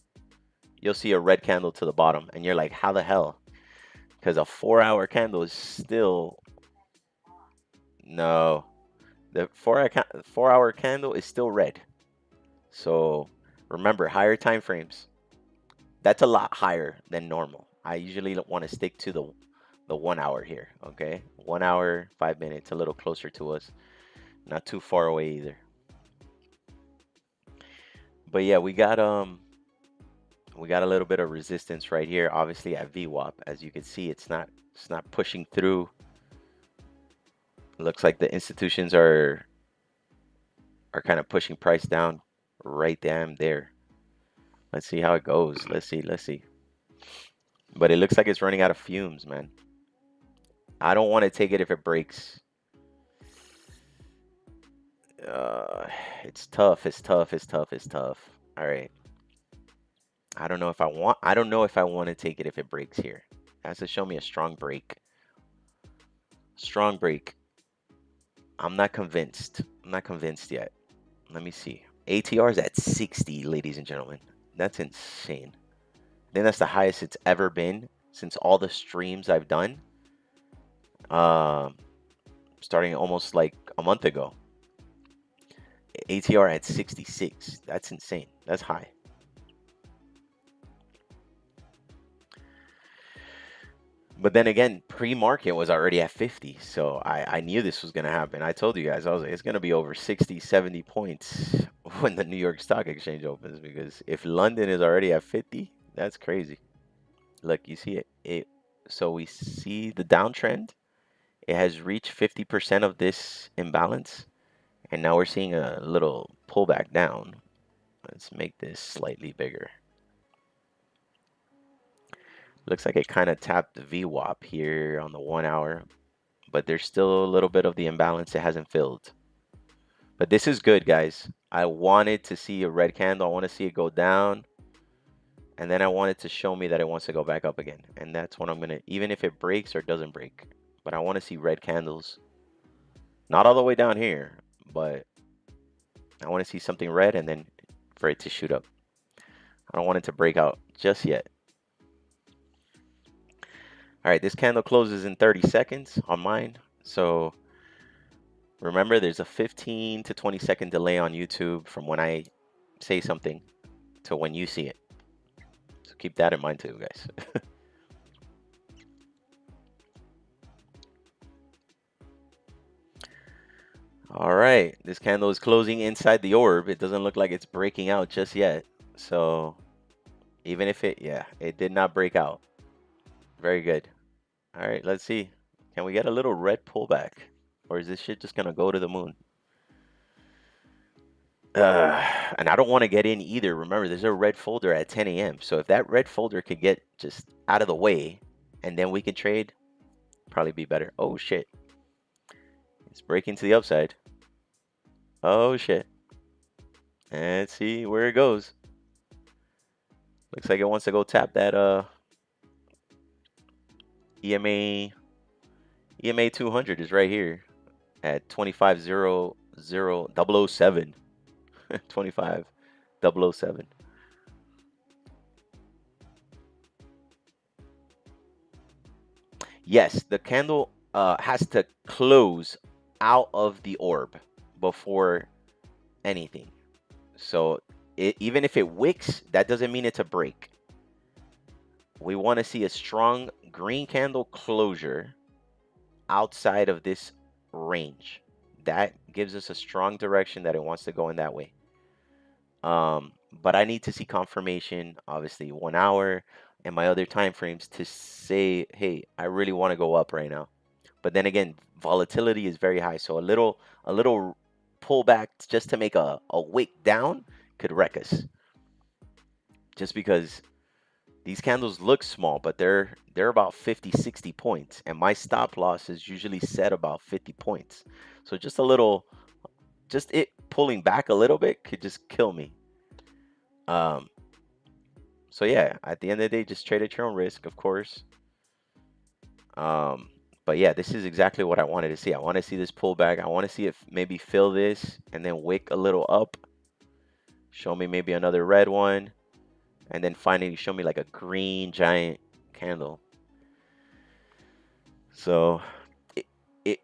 you'll see a red candle to the bottom. And you're like, how the hell? Because a 4-hour candle is still... No. The 4-hour candle is still red. So remember, higher time frames. That's a lot higher than normal. I usually want to stick to the 1 hour here, okay? 1 hour, 5 minutes, a little closer to us. Not too far away either. But yeah, we got a little bit of resistance right here, obviously at VWAP. As you can see, it's not pushing through. Looks like the institutions are kind of pushing price down right damn there. Let's see how it goes. Let's see. But it looks like it's running out of fumes, man. I don't want to take it if it breaks. It's tough. All right. I don't know if I want to take it if it breaks here. It has to show me a strong break. Strong break. I'm not convinced. I'm not convinced yet. Let me see. ATR is at 60, ladies and gentlemen. That's insane. I think that's the highest it's ever been since all the streams I've done. Starting almost like a month ago. ATR at 66. That's insane. That's high. But then again, pre-market was already at 50. So I knew this was going to happen. I told you guys, I was like, it's going to be over 60, 70 points when the New York Stock Exchange opens. Because if London is already at 50, that's crazy. Look, you see it. So we see the downtrend. It has reached 50% of this imbalance. And now we're seeing a little pullback down. Let's make this slightly bigger. Looks like it kind of tapped the VWAP here on the 1 hour, but there's still a little bit of the imbalance it hasn't filled. But this is good, guys. I wanted to see a red candle. I want to see it go down. And then I want it to show me that it wants to go back up again. And that's what I'm going to, even if it breaks or doesn't break. But I want to see red candles. Not all the way down here, but I want to see something red and then for it to shoot up. I don't want it to break out just yet. All right, this candle closes in 30 seconds on mine. So remember, there's a 15 to 20 second delay on YouTube from when I say something to when you see it. So keep that in mind too, guys. All right, this candle is closing inside the orb. It doesn't look like it's breaking out just yet. So even if it did not break out. Very good. All right, let's see. Can we get a little red pullback? Or is this shit just going to go to the moon? And I don't want to get in either. Remember, there's a red folder at 10 a.m. So if that red folder could get just out of the way and then we can trade, probably be better. Oh shit. It's breaking to the upside. Oh shit. And let's see where it goes. Looks like it wants to go tap that EMA 200 is right here at 25.00 007. 25.007. Yes, the candle has to close out of the orb before anything. So even if it wicks, that doesn't mean it's a break. We want to see a strong green candle closure outside of this range. That gives us a strong direction that it wants to go in that way. But I need to see confirmation, obviously 1 hour and my other time frames to say, hey, I really want to go up right now. But then again, volatility is very high, so a little pullback just to make a wick down could wreck us. Just because these candles look small, but they're about 50, 60 points, and my stop loss is usually set about 50 points. So just a little, just it pulling back a little bit could just kill me. So yeah, at the end of the day, just trade at your own risk, of course. But yeah, this is exactly what I wanted to see. I want to see this pullback. I want to see it maybe fill this and then wick a little up. Show me maybe another red one. And then finally show me like a green giant candle. So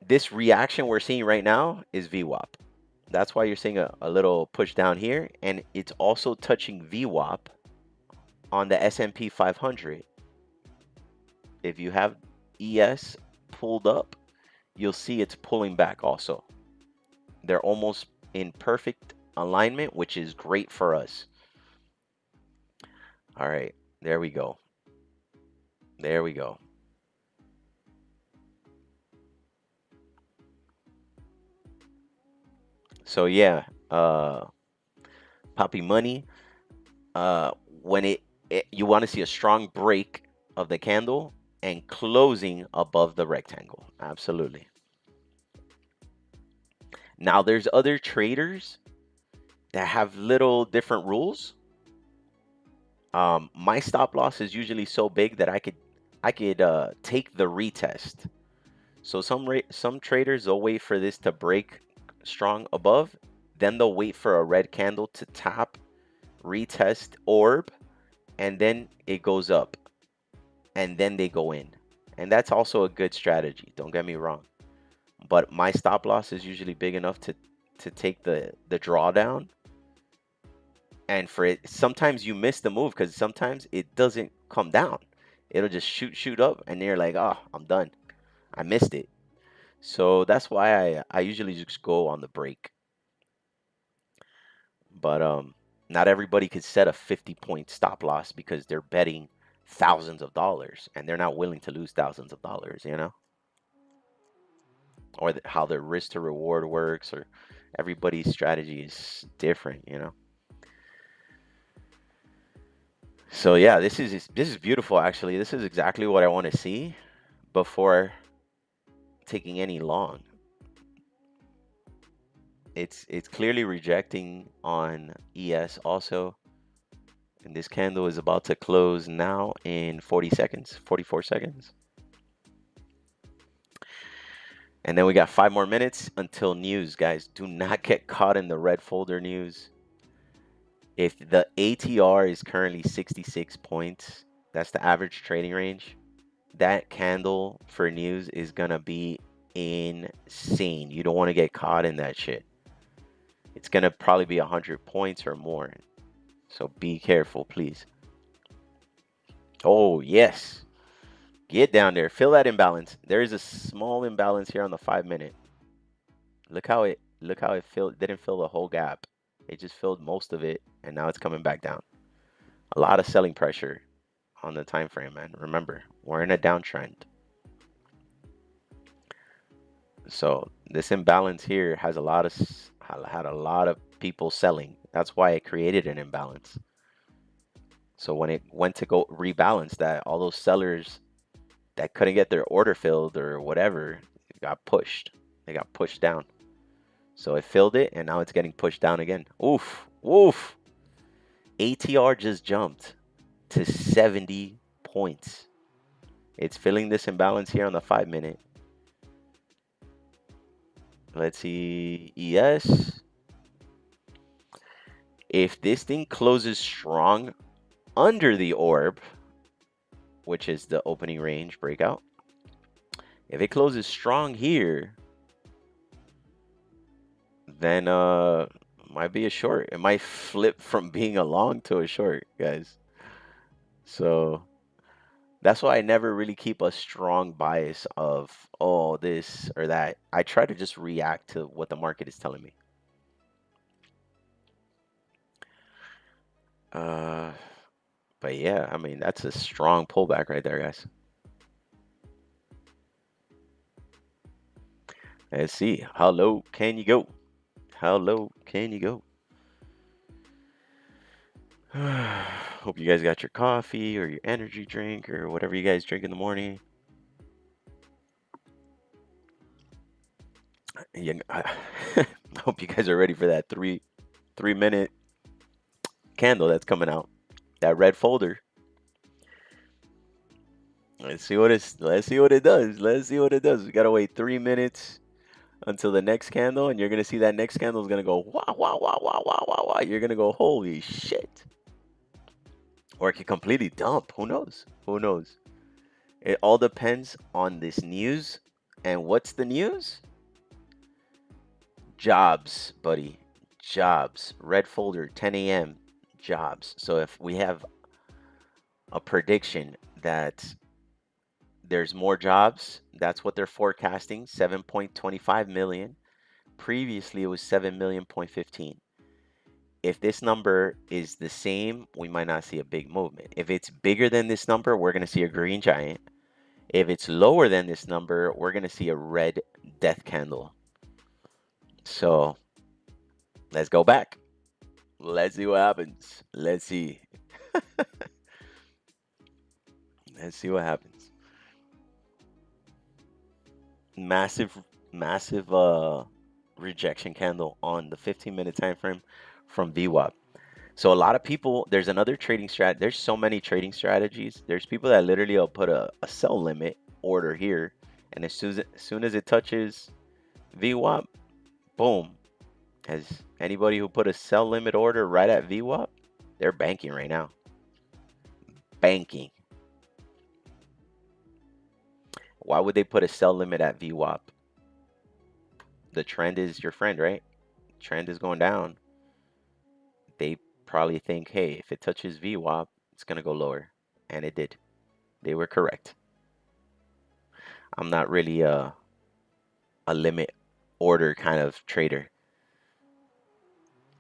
this reaction we're seeing right now is VWAP. That's why you're seeing a little push down here. And it's also touching VWAP on the S&P 500. If you have ES pulled up, you'll see it's pulling back also. They're almost in perfect alignment, which is great for us. All right, there we go. There we go. So yeah, Poppy Money, when you want to see a strong break of the candle and closing above the rectangle. Absolutely. Now there's other traders that have little different rules. My stop loss is usually so big that I could take the retest. So some traders will wait for this to break strong above, then they'll wait for a red candle to tap, retest orb, and then it goes up, and then they go in. And that's also a good strategy, don't get me wrong. But my stop loss is usually big enough to take the drawdown. And for it, sometimes you miss the move because sometimes it doesn't come down. It'll just shoot up, and you're like, oh, I'm done. I missed it. So that's why I usually just go on the break. But not everybody could set a 50-point stop loss because they're betting thousands of dollars and they're not willing to lose thousands of dollars, you know? Or how their risk to reward works, or everybody's strategy is different, you know? So yeah, this is beautiful actually. This is exactly what I want to see before taking any long. It's clearly rejecting on ES also. And this candle is about to close now in 40 seconds, 44 seconds. And then we got 5 more minutes until news, guys. Do not get caught in the red folder news. If the ATR is currently 66 points, that's the average trading range. That candle for news is going to be insane. You don't want to get caught in that shit. It's going to probably be 100 points or more. So be careful, please. Oh, yes. Get down there. Fill that imbalance. There is a small imbalance here on the 5-minute. Look how it didn't fill the whole gap. It just filled most of it, and now it's coming back down. A lot of selling pressure on the time frame, man. Remember, we're in a downtrend. So this imbalance here has had a lot of people selling. That's why it created an imbalance. So when it went to go rebalance that, all those sellers that couldn't get their order filled or whatever got pushed. They got pushed down. So it filled it, and now it's getting pushed down again. Oof, oof. ATR just jumped to 70 points. It's filling this imbalance here on the 5-minute. Let's see, ES. If this thing closes strong under the orb, which is the opening range breakout, if it closes strong here, then might be a short. It might flip from being a long to a short, guys. So that's why I never really keep a strong bias of, oh, this or that. I try to just react to what the market is telling me. But yeah, I mean, that's a strong pullback right there, guys. Let's see. How low can you go? How low can you go? Hope you guys got your coffee or your energy drink or whatever you guys drink in the morning. I hope you guys are ready for that 3-minute candle that's coming out. That red folder. Let's see what it does. Let's see what it does. We gotta wait 3 minutes until the next candle, and you're gonna see that next candle is gonna go wow, wow, wow, wow, wow, wow, wow. You're gonna go, holy shit. Or it could completely dump. Who knows? Who knows? It all depends on this news. And what's the news? Jobs, buddy. Jobs. Red folder, 10 a.m. Jobs. So if we have a prediction that there's more jobs, that's what they're forecasting, 7.25 million. Previously, it was 7.15 million. If this number is the same, we might not see a big movement. If it's bigger than this number, we're going to see a green giant. If it's lower than this number, we're going to see a red death candle. So let's go back. Let's see what happens. Let's see. Let's see what happens. Massive rejection candle on the 15-minute time frame from VWAP. So a lot of people, there's another trading strat. There's so many trading strategies. There's people that literally will put a sell limit order here, and as soon as it touches VWAP, boom. Has anybody who put a sell limit order right at VWAP, they're banking right now. Banking. Why would they put a sell limit at VWAP? The trend is your friend, right? Trend is going down. They probably think, hey, if it touches VWAP, it's going to go lower. And it did. They were correct. I'm not really a limit order kind of trader.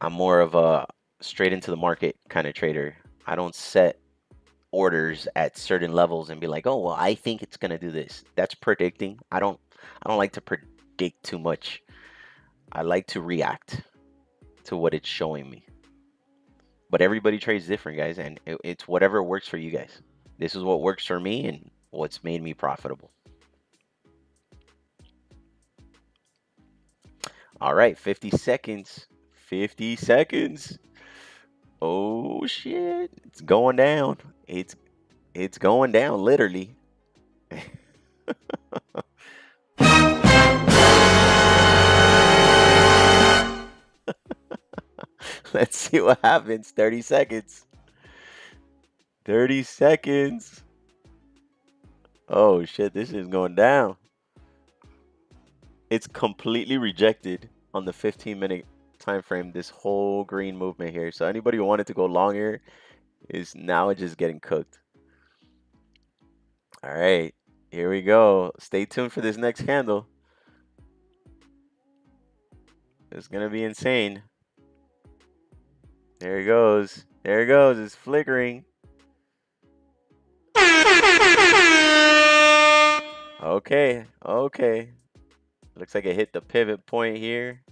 I'm more of a straight into the market kind of trader. I don't set orders at certain levels and be like, oh, well, I think it's going to do this. That's predicting. I don't like to predict too much. I like to react to what it's showing me. But everybody trades different, guys, and it's whatever works for you guys. This is what works for me and what's made me profitable. All right, 50 seconds. 50 seconds. Oh shit, it's going down. It's going down literally. Let's see what happens. 30 seconds. 30 seconds. Oh shit, this is going down. It's completely rejected on the 15-minute time frame, this whole green movement here. So anybody who wanted to go long here is now just getting cooked. All right, here we go. Stay tuned for this next candle. It's gonna be insane. There it goes. There it goes. It's flickering. Okay. Okay. Looks like it hit the pivot point here.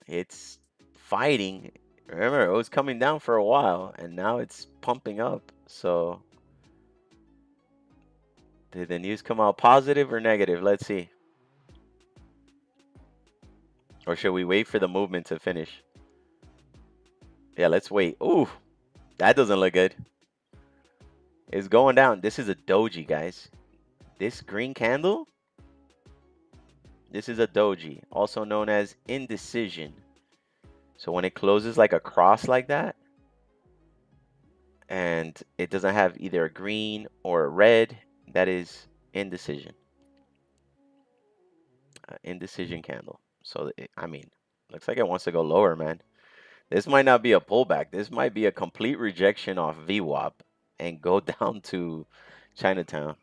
It's fighting. Remember, it was coming down for a while, and now it's pumping up. So, did the news come out positive or negative? Let's see. Or should we wait for the movement to finish? Yeah, let's wait. Ooh, that doesn't look good. It's going down. This is a doji, guys. This green candle, this is a doji, also known as indecision. So when it closes like a cross like that, and it doesn't have either a green or a red, that is indecision. Indecision candle. So, I mean, looks like it wants to go lower, man. This might not be a pullback. This might be a complete rejection off VWAP and go down to Chinatown.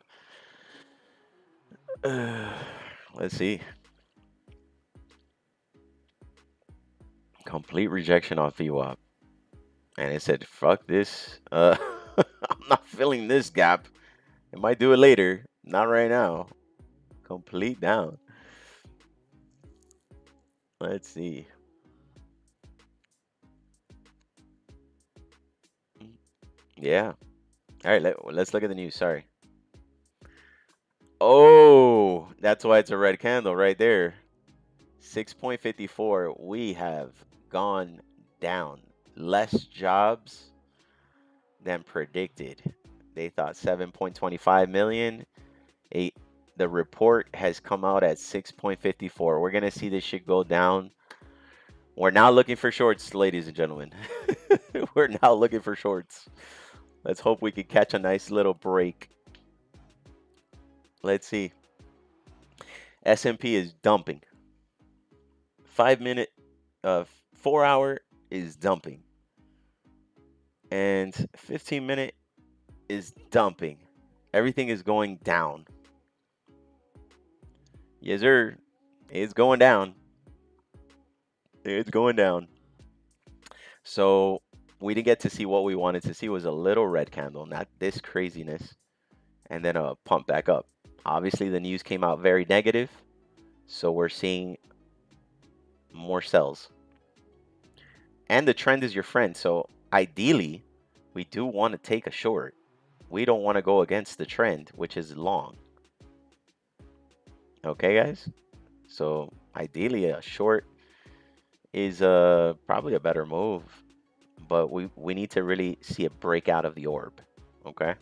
Let's see. Complete rejection off VWAP. And it said, fuck this. I'm not filling this gap. It might do it later. Not right now. Complete down. Let's see. Yeah. All right, let's look at the news. Sorry. Oh, that's why it's a red candle right there. 6.54. We have gone down. Less jobs than predicted. They thought 7.25 million. The report has come out at 6.54. We're going to see this shit go down. We're now looking for shorts, ladies and gentlemen. We're now looking for shorts. Let's hope we can catch a nice little break. Let's see. S&P is dumping. 5-minute, 4-hour is dumping. And 15-minute is dumping. Everything is going down. Yes, sir. It's going down. It's going down. So we didn't get to see what we wanted to see. Was a little red candle, not this craziness, and then a pump back up. Obviously, the news came out very negative, so we're seeing more sells. And the trend is your friend. So ideally, we do want to take a short. We don't want to go against the trend, which is long. Okay, guys? So ideally, a short is probably a better move. But we need to really see it break out of the orb. Okay?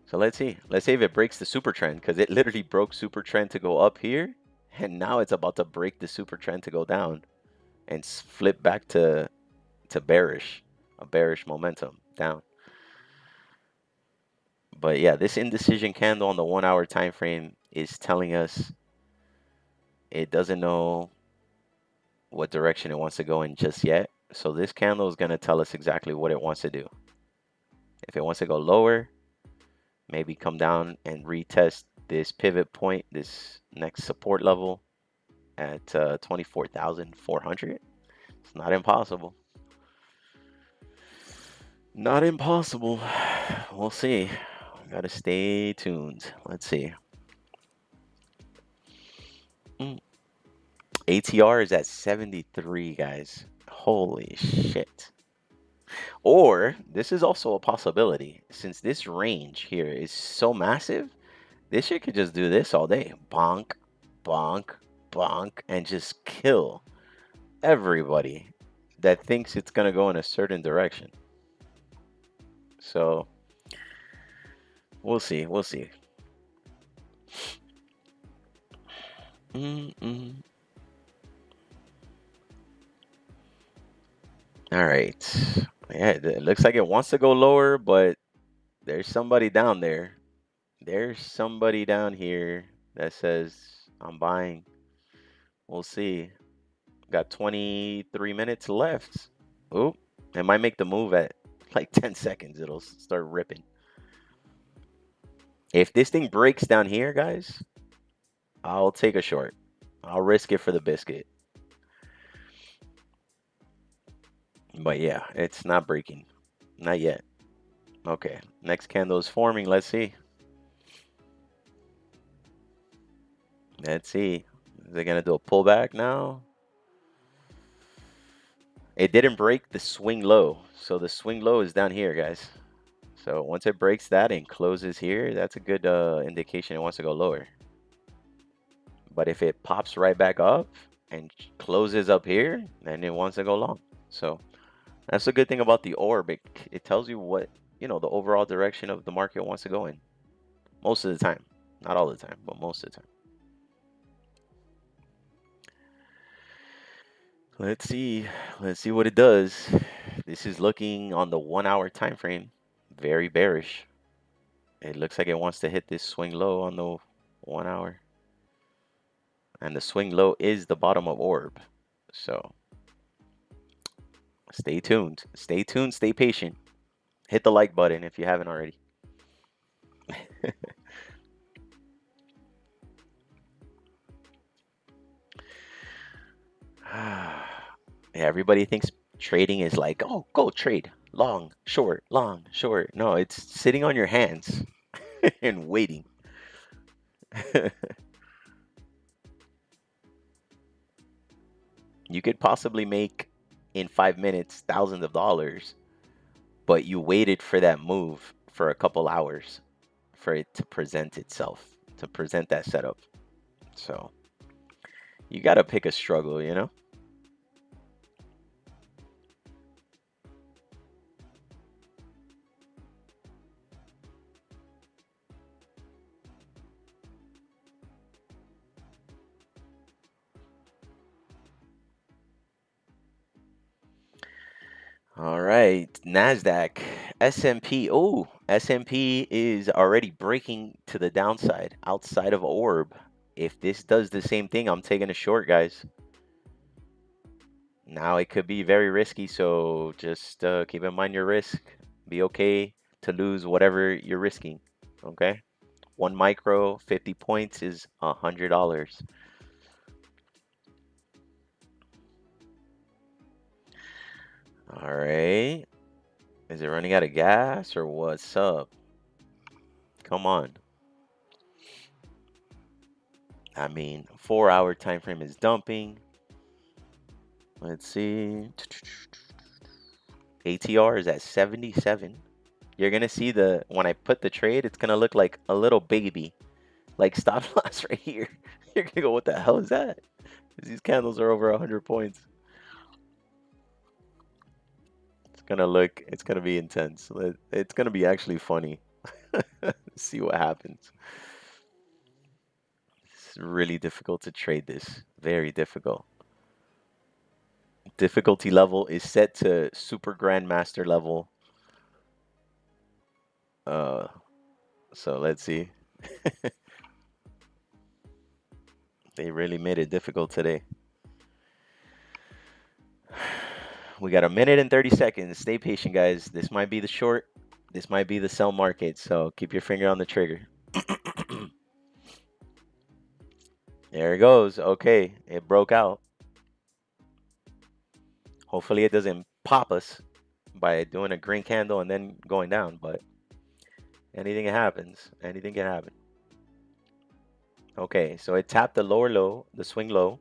So let's see. Let's see if it breaks the super trend, because it literally broke super trend to go up here. And now it's about to break the super trend to go down and flip back to bearish, a bearish momentum down. But yeah, this indecision candle on the 1-hour time frame is telling us it doesn't know what direction it wants to go in just yet. So this candle is going to tell us exactly what it wants to do. If it wants to go lower, maybe come down and retest this pivot point, this next support level at 24,400. It's not impossible. Not impossible. We'll see. Gotta stay tuned. Let's see. ATR is at 73, guys. Holy shit. Or this is also a possibility. Since this range here is so massive, this shit could just do this all day. Bonk, bonk, bonk, and just kill everybody that thinks it's going to go in a certain direction. So we'll see. We'll see. All right. Yeah, it looks like it wants to go lower, but there's somebody down there. There's somebody down here that says, I'm buying. We'll see. Got 23 minutes left. Oop. It might make the move at like 10 seconds. It'll start ripping. If this thing breaks down here, guys, I'll take a short. I'll risk it for the biscuit. But yeah, it's not breaking. Not yet. Okay. Next candle is forming. Let's see. Let's see. Is it going to do a pullback now? It didn't break the swing low. So the swing low is down here, guys. So once it breaks that and closes here, that's a good indication it wants to go lower. But if it pops right back up and closes up here, then it wants to go long. So that's a good thing about the orb. It tells you what, the overall direction of the market wants to go in. Most of the time. Not all the time, but most of the time. Let's see. Let's see what it does. This is looking on the 1 hour time frame. Very bearish. It looks like it wants to hit this swing low on the 1 hour. And the swing low is the bottom of orb. So stay tuned. Stay tuned. Stay patient. Hit the like button if you haven't already. Yeah, everybody thinks trading is like, oh, go trade. Long, short, long, short. No, it's sitting on your hands and waiting. You could possibly make in 5 minutes thousands of dollars, but you waited for that move for a couple hours for it to present itself, to present that setup. So you got to pick a struggle, All right, NASDAQ, S&P. Oh, S&P is already breaking to the downside outside of orb. If this does the same thing, I'm taking a short, guys. Now it could be very risky, so just keep in mind your risk. Be okay to lose whatever you're risking, okay? 1 micro, 50 points is $100. All right. Is it running out of gas or what's up? Come on. I mean, 4 hour time frame is dumping. Let's see. ATR is at 77. You're going to see when I put the trade, it's going to look like a little baby. Like stop loss right here. You're going to go, what the hell is that? These candles are over 100 points. It's going to be intense. It's going to be actually funny. See what happens. It's really difficult to trade this. Very difficult. Difficulty level is set to super grandmaster level. So let's see. They really made it difficult today. We got 1 minute and 30 seconds. Stay patient, guys. This might be the short. This might be the sell market. So keep your finger on the trigger. There it goes. Okay, it broke out. Hopefully it doesn't pop us by doing a green candle and then going down, but anything happens. Anything can happen. Okay, so it tapped the lower low, the swing low.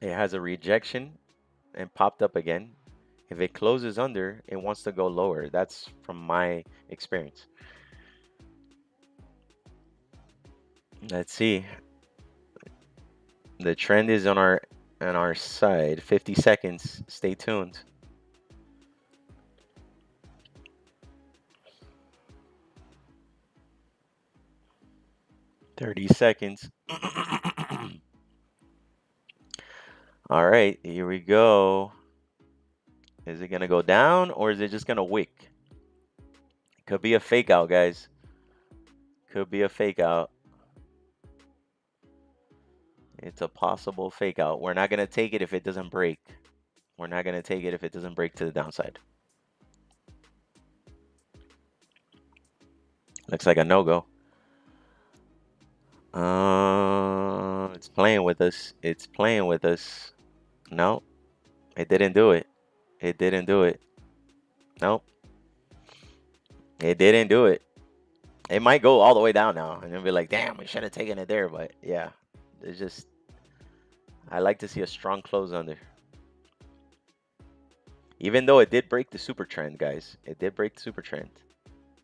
It has a rejection and popped up again. If it closes under, it wants to go lower. That's from my experience. Let's see. The trend is on our side. 50 seconds. Stay tuned. $30 seconds. All right, here we go. Is it gonna go down or is it just gonna wick? Could be a fake out, guys. Could be a fake out. It's a possible fake out. We're not gonna take it if it doesn't break. We're not gonna take it if it doesn't break to the downside. Looks like a no-go. It's playing with us. It's playing with us. No, it didn't do it. It didn't do it. Nope. It didn't do it. It might go all the way down now and then be like, damn, we should have taken it there. But yeah, it's just, I like to see a strong close under. Even though it did break the super trend, guys. It did break the super trend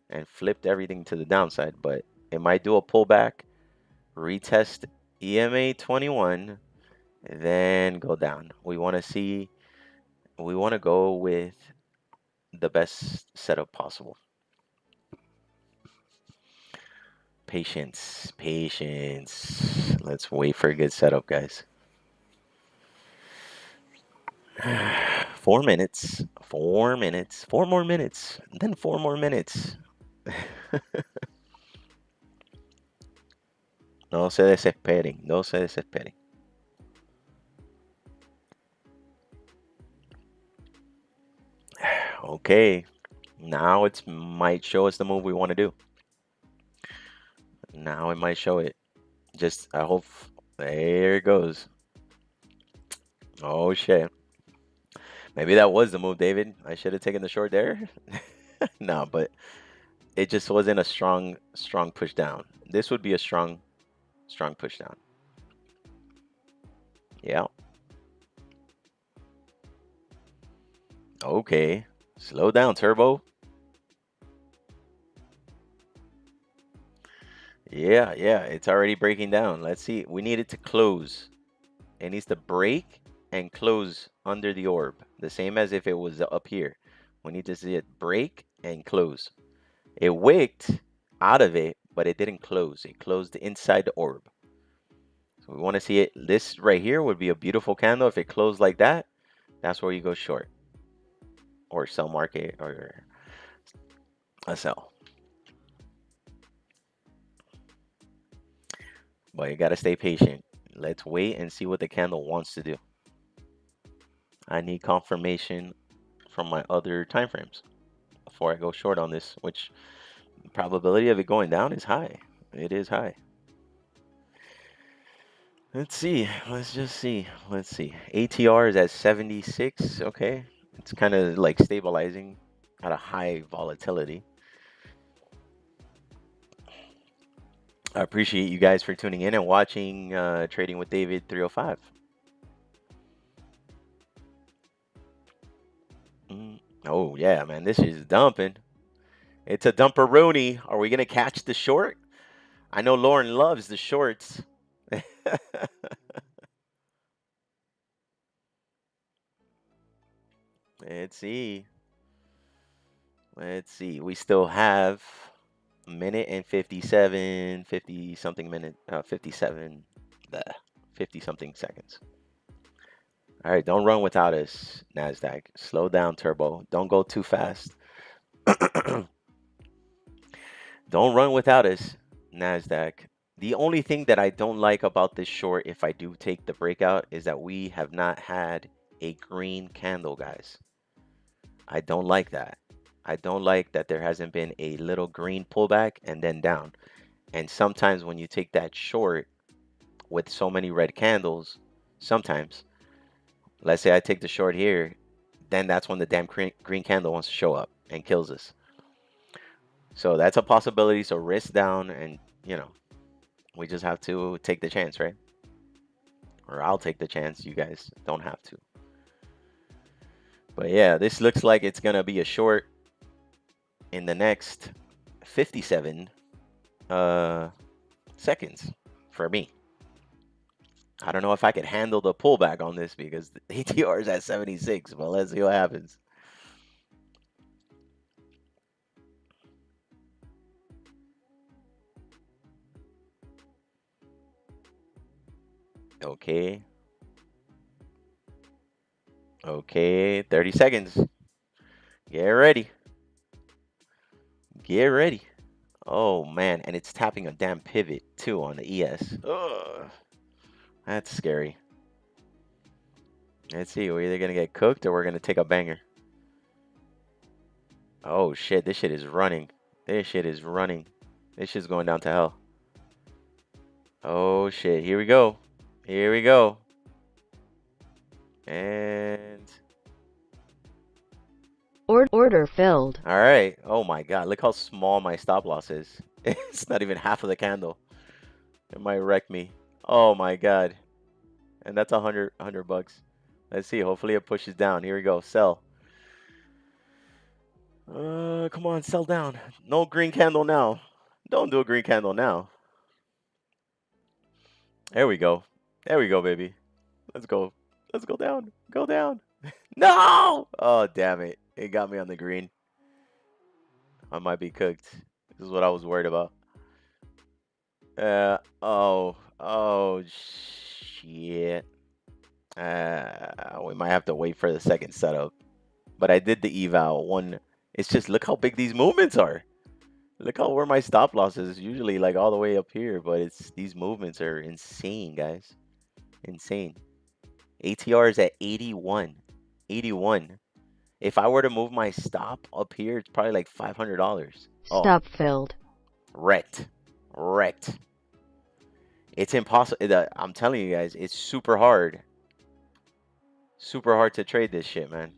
and flipped everything to the downside, but it might do a pullback, retest EMA 21, then go down. We want to go with the best setup possible. Patience, patience. Let's wait for a good setup, guys. 4 minutes, 4 minutes, 4 more minutes, then 4 more minutes. No se desesperen, no se desesperen. Okay, now it might show us the move we want to do. Now it might show it. Just, I hope, there it goes. Oh shit. Maybe that was the move, David. I should have taken the short there. No, but it just wasn't a strong push down. This would be a strong push down. Yeah. Okay. Slow down, Turbo. Yeah, it's already breaking down. Let's see. We need it to close. It needs to break and close under the orb. The same as if it was up here. We need to see it break and close. It wicked out of it, but it didn't close. It closed inside the orb. So we want to see it. This right here would be a beautiful candle. If it closed like that, that's where you go short. Or sell market or a sell. But you got to stay patient. Let's wait and see what the candle wants to do. I need confirmation from my other time frames before I go short on this, which the probability of it going down is high. It is high. Let's see. Let's just see. Let's see. ATR is at 76. Okay. It's kind of like stabilizing at a high volatility. I appreciate you guys for tuning in and watching Trading with David 305. Oh, yeah, man. This is dumping. It's a dumperoni. Are we going to catch the short? I know Lauren loves the shorts. Let's see. Let's see. We still have a minute and 57, 50 something minute, 57, 50 something seconds. All right, don't run without us, NASDAQ. Slow down, Turbo. Don't go too fast. Don't run without us, NASDAQ. The only thing that I don't like about this short, if I do take the breakout, is that we have not had a green candle, guys. I don't like that. I don't like that there hasn't been a little green pullback and then down. And sometimes when you take that short with so many red candles, sometimes, let's say I take the short here, then that's when the damn green candle wants to show up and kills us. So that's a possibility. So risk down, and we just have to take the chance, right? Or I'll take the chance. You guys don't have to. But yeah, this looks like it's gonna be a short in the next 57 seconds for me. I don't know if I can handle the pullback on this because the ATR is at 76, but let's see what happens. Okay. Okay, 30 seconds. Get ready. Get ready. Oh man, and it's tapping a damn pivot too on the ES. Ugh. That's scary. Let's see, we're either gonna get cooked or we're gonna take a banger. Oh shit, this shit is running. This shit is running. This shit's going down to hell. Oh shit, here we go. Here we go. And order filled. all right. Oh my god, look how small my stop loss is. It's not even half of the candle. It might wreck me. Oh my god. And that's 100 bucks. Let's see. Hopefully it pushes down. Here we go. Sell. Come on, sell down. No green candle now. Don't do a green candle now. There we go. There we go, baby. Let's go. Let's go down. Go down. No! Oh, damn it. It got me on the green. I might be cooked. This is what I was worried about. Oh, shit. We might have to wait for the second setup. But I did the eval one. It's just look how big these movements are. Look how where my stop loss is usually like all the way up here, but it's these movements are insane, guys. Insane. ATR is at 81. 81. If I were to move my stop up here, it's probably like $500. Oh, Stop filled. wrecked. Wrecked. It's impossible. I'm telling you guys, it's super hard. Super hard to trade this shit, man.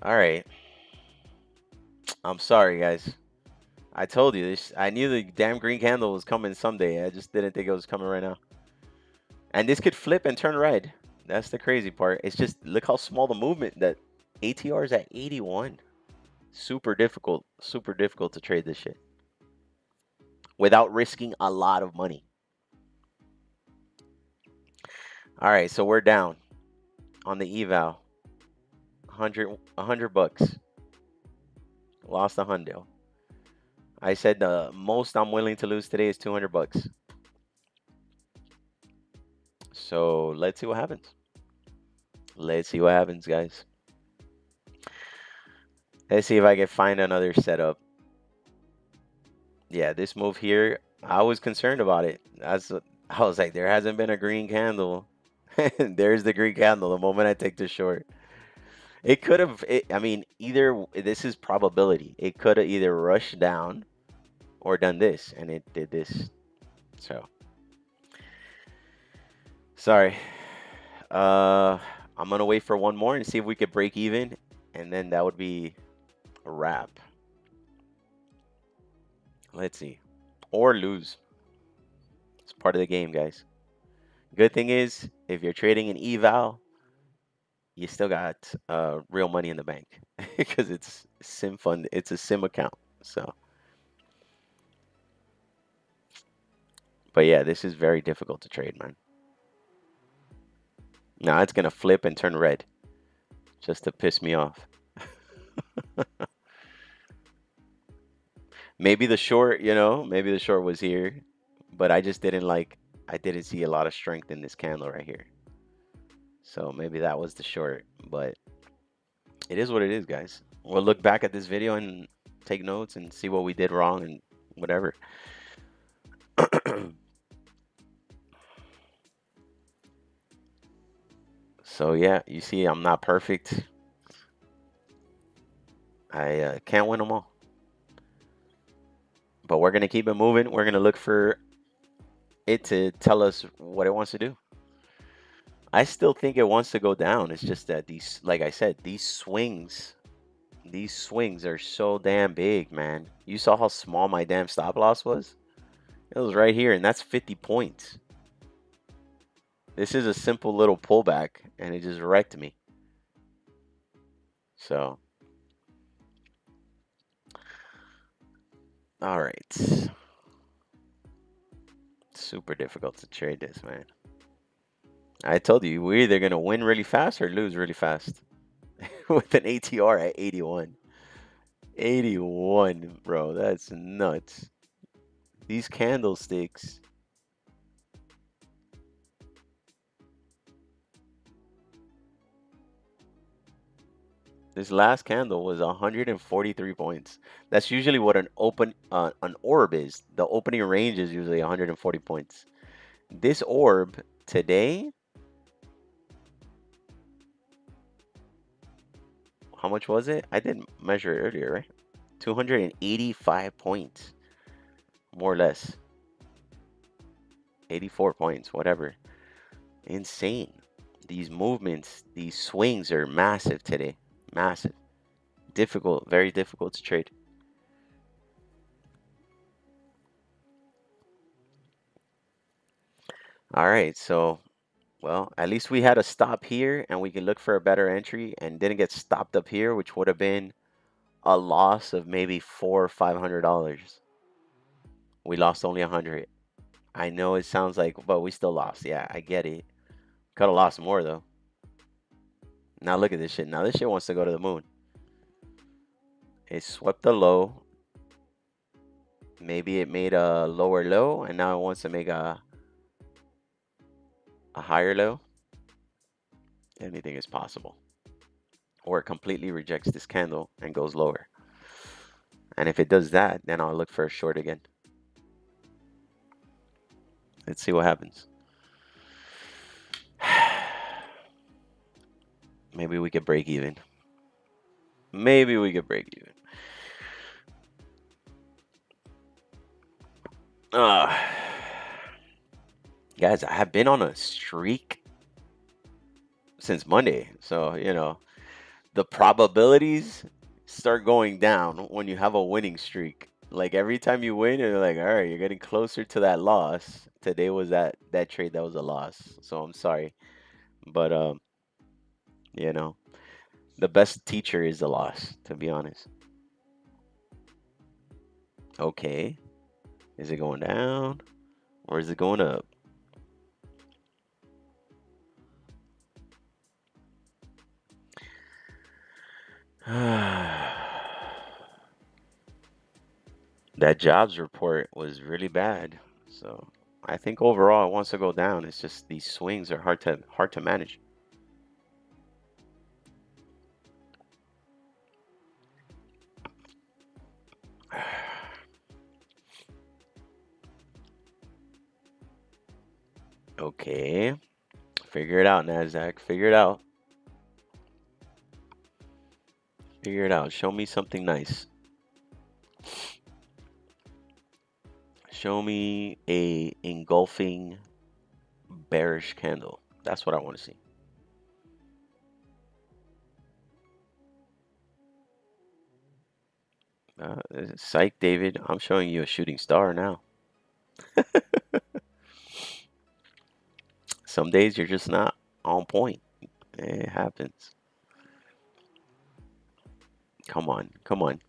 All right. I'm sorry, guys. I told you this. I knew the damn green candle was coming someday. I just didn't think it was coming right now. And this could flip and turn red. That's the crazy part. It's just look how small the movement that ATR is at 81. Super difficult to trade this shit without risking a lot of money. All right, so we're down on the eval. 100 bucks. Lost 100. I said the most I'm willing to lose today is 200 bucks. So let's see what happens. Let's see what happens, guys. Let's see if I can find another setup. Yeah, this move here, I was concerned about it. I was like, there hasn't been a green candle. There's the green candle the moment I take the short. It could have, I mean, either this is probability. It could have either rushed down or done this, and it did this. So, sorry. I'm gonna wait for one more and see if we could break even, and then that would be a wrap. Let's see. Or lose. It's part of the game, guys. Good thing is, if you're trading an eval, you still got real money in the bank because it's sim fund. It's a sim account. So, but yeah, this is very difficult to trade, man. Now it's gonna flip and turn red just to piss me off. Maybe the short, maybe the short was here, but I just didn't I didn't see a lot of strength in this candle right here. So maybe that was the short, but it is what it is, guys. We'll look back at this video and take notes and see what we did wrong and whatever. So yeah, you see, I'm not perfect. I can't win them all. But we're going to keep it moving. We're going to look for it to tell us what it wants to do. I still think it wants to go down. It's just that these, like I said, these swings are so damn big, man. You saw how small my damn stop loss was? It was right here, and that's 50 points. This is a simple little pullback, and it just wrecked me. So, all right. Super difficult to trade this, man. I told you, we're either going to win really fast or lose really fast. With an ATR at 81. 81, bro. That's nuts. These candlesticks. This last candle was 143 points. That's usually what an orb is. The opening range is usually 140 points. This orb today, how much was it? I didn't measure it earlier, right? 285 points, more or less. 84 points, whatever. Insane. These movements, these swings are massive today. Massive. Difficult, very difficult to trade. All right, so well, at least we had a stop here and we can look for a better entry and didn't get stopped up here, which would have been a loss of maybe $400 or $500. We lost only 100. I know it sounds like, but we still lost. Yeah, I get it. Could have lost more though. Now look at this shit. Now this shit wants to go to the moon. It swept the low. Maybe it made a lower low and now it wants to make a higher low. Anything is possible. Or it completely rejects this candle and goes lower. And if it does that, then I'll look for a short again. Let's see what happens. Maybe we could break even. Maybe we could break even. Guys, I have been on a streak since Monday. So, the probabilities start going down when you have a winning streak. Like every time you win, you're like, all right, you're getting closer to that loss. Today was that trade that was a loss. So I'm sorry. But you know, the best teacher is the loss, to be honest. Okay. Is it going down or is it going up? That jobs report was really bad. So I think overall it wants to go down. It's just these swings are hard to manage. Okay. Figure it out, NASDAQ. Figure it out. Figure it out. Show me something nice. Show me a engulfing bearish candle. That's what I want to see. Psych, David. I'm showing you a shooting star now. Some days you're just not on point. It happens. Come on. Come on.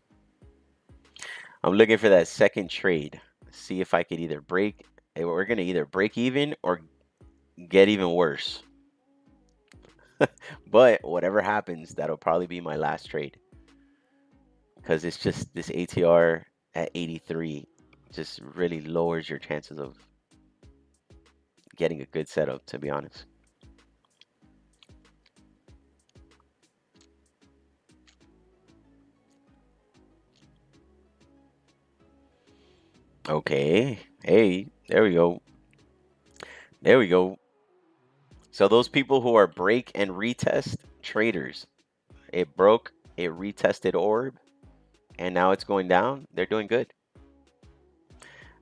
I'm looking for that second trade. See if I could either break. We're going to either break even or get even worse. But whatever happens, that'll probably be my last trade. Because it's just this ATR at 83 just really lowers your chances of getting a good setup, to be honest. Okay. Hey, there we go. There we go. So those people who are break and retest traders, it broke, it retested orb, and now it's going down. They're doing good.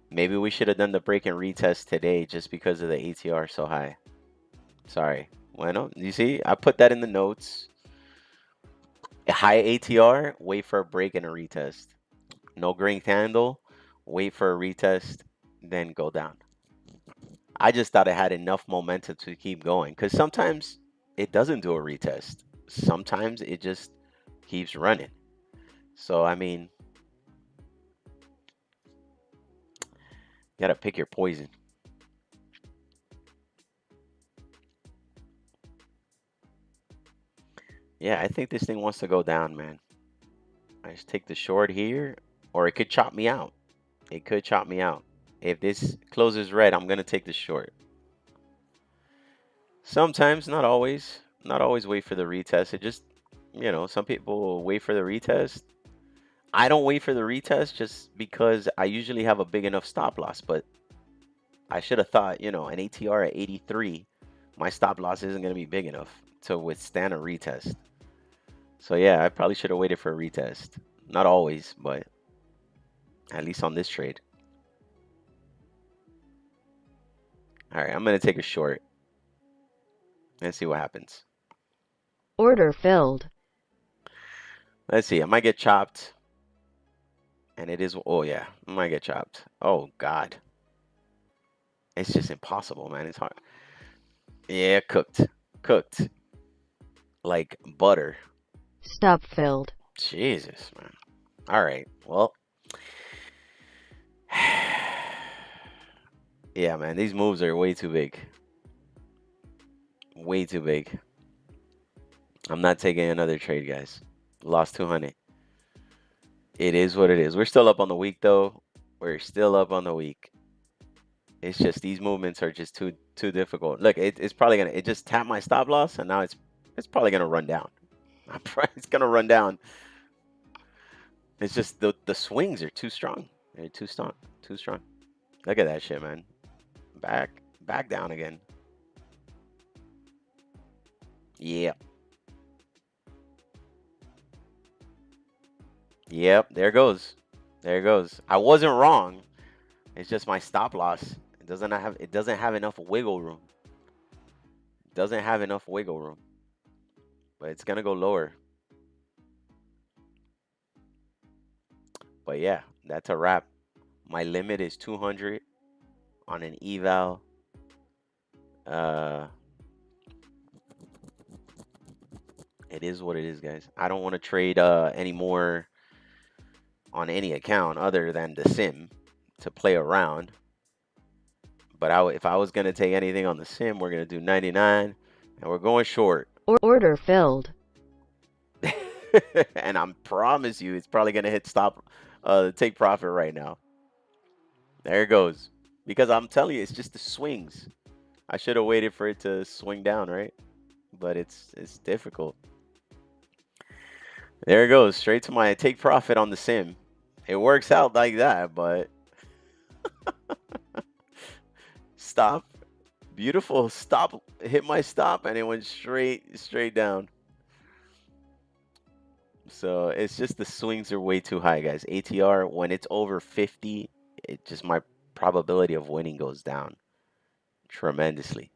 Maybe we should have done the break and retest today just because of the ATR so high. Sorry. Bueno, you see, I put that in the notes. A high ATR, wait for a break and a retest. No green candle, wait for a retest, then go down. I just thought it had enough momentum to keep going because sometimes it doesn't do a retest. Sometimes it just keeps running. So, I mean, you gotta pick your poison. Yeah, I think this thing wants to go down, man. I just take the short here, or it could chop me out. It could chop me out. If this closes red, I'm gonna take the short. Sometimes, not always. Not always wait for the retest. It just, some people will wait for the retest. I don't wait for the retest just because I usually have a big enough stop loss, but I should have thought, an ATR at 83, my stop loss isn't going to be big enough to withstand a retest. So yeah, I probably should have waited for a retest. Not always, but at least on this trade. All right, I'm going to take a short. Let's see what happens. Order filled. Let's see. I might get chopped. And it is, oh yeah, I might get chopped. Oh God. It's just impossible, man. It's hard. Yeah, cooked like butter. Stop filled. Jesus, man. All right. Well, yeah, man. These moves are way too big. Way too big. I'm not taking another trade, guys. Lost 200. It is what it is. We're still up on the week, though. We're still up on the week. It's just these movements are just too difficult. Look, it's probably gonna. It just tapped my stop loss, and now it's probably gonna run down. It's gonna run down. It's just the swings are too strong. They're too strong. Too strong. Look at that shit, man. Back down again. Yeah. Yep. There goes. There goes. I wasn't wrong. It's just my stop loss. It doesn't have enough wiggle room. It doesn't have enough wiggle room. But it's gonna go lower. But yeah, that's a wrap. My limit is 200 on an eval. Uh, it is what it is, guys. I don't want to trade anymore on any account other than the sim to play around. But if I was gonna take anything on the sim, we're gonna do 99, and we're going short. Order filled. And I promise you, it's probably gonna hit stop, take profit right now. There it goes. Because I'm telling you, it's just the swings. I should have waited for it to swing down, right? But it's difficult. There it goes, straight to my take profit on the sim. It works out like that, but stop. Beautiful stop. Hit my stop, and it went straight down. So it's just the swings are way too high, guys. ATR, when it's over 50, it just my probability of winning goes down tremendously.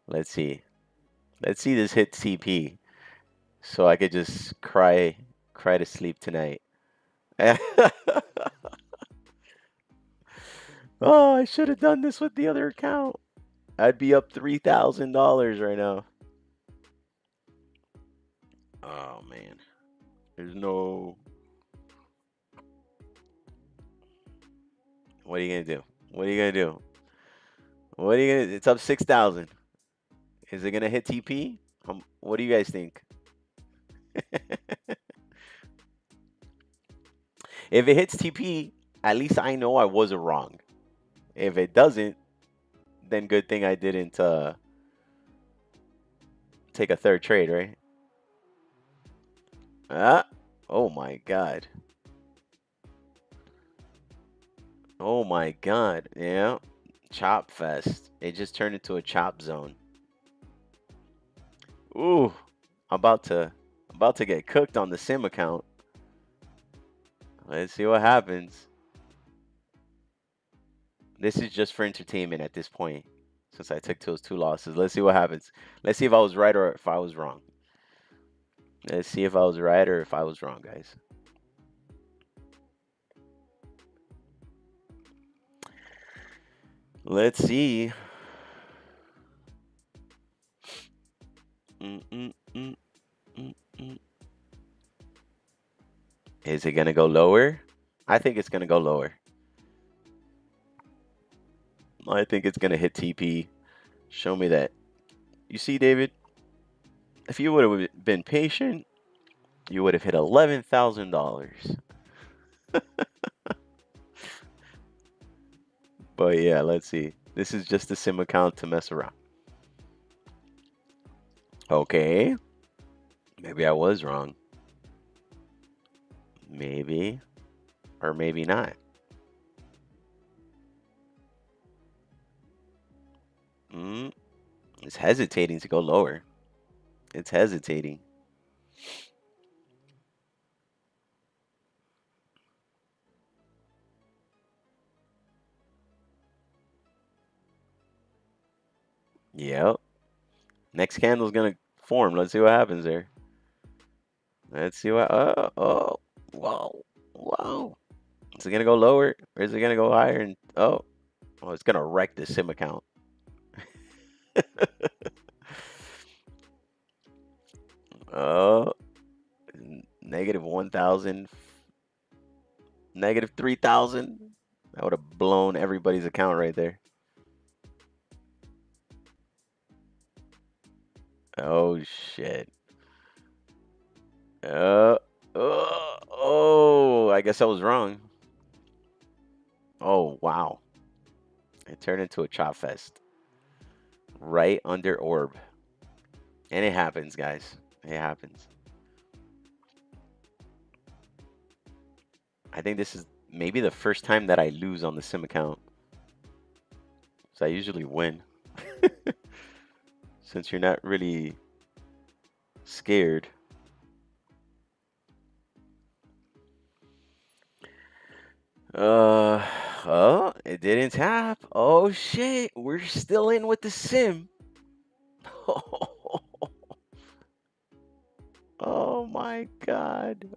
Let's see. Let's see this hit TP so I could just cry to sleep tonight. Oh, I should have done this with the other account. I'd be up $3,000 right now. Oh man. There's no. What are you gonna do? What are you gonna do? What are you gonna? It's up 6,000. Is it gonna hit TP? What do you guys think? If it hits TP, at least I know I wasn't wrong. If it doesn't, then good thing I didn't take a third trade, right? Ah, oh my god. Oh my god. Yeah. Chop fest. It just turned into a chop zone. Ooh, I'm about to get cooked on the sim account. Let's see what happens. This is just for entertainment at this point, since I took those two losses. Let's see what happens. Let's see if I was right or if I was wrong. Let's see if I was right or if I was wrong, guys. Let's see. Mm, mm, mm, mm, mm. Is it gonna go lower? I think it's gonna go lower. I think it's gonna hit TP. Show me that. You see, David, if you would have been patient, you would have hit $11,000. But yeah, let's see. This is just a sim account to mess around. Okay. Maybe I was wrong. Maybe. Or maybe not. Mm, it's hesitating to go lower. It's hesitating. Yep. Next candle's gonna form. Let's see what happens there. Let's see what. Oh. Whoa. Whoa. Is it gonna go lower or is it gonna go higher? And oh. Oh, it's gonna wreck the sim account. Oh, negative 1,000, negative 3,000. That would have blown everybody's account right there. Oh shit. Uh, oh, I guess I was wrong. Oh wow, it turned into a chop fest right under orb, and it happens, guys. It happens. I think this is maybe the first time that I lose on the sim account. So I usually win. Since you're not really scared. Uh, oh, it didn't tap. Oh shit, we're still in with the sim. Oh my god.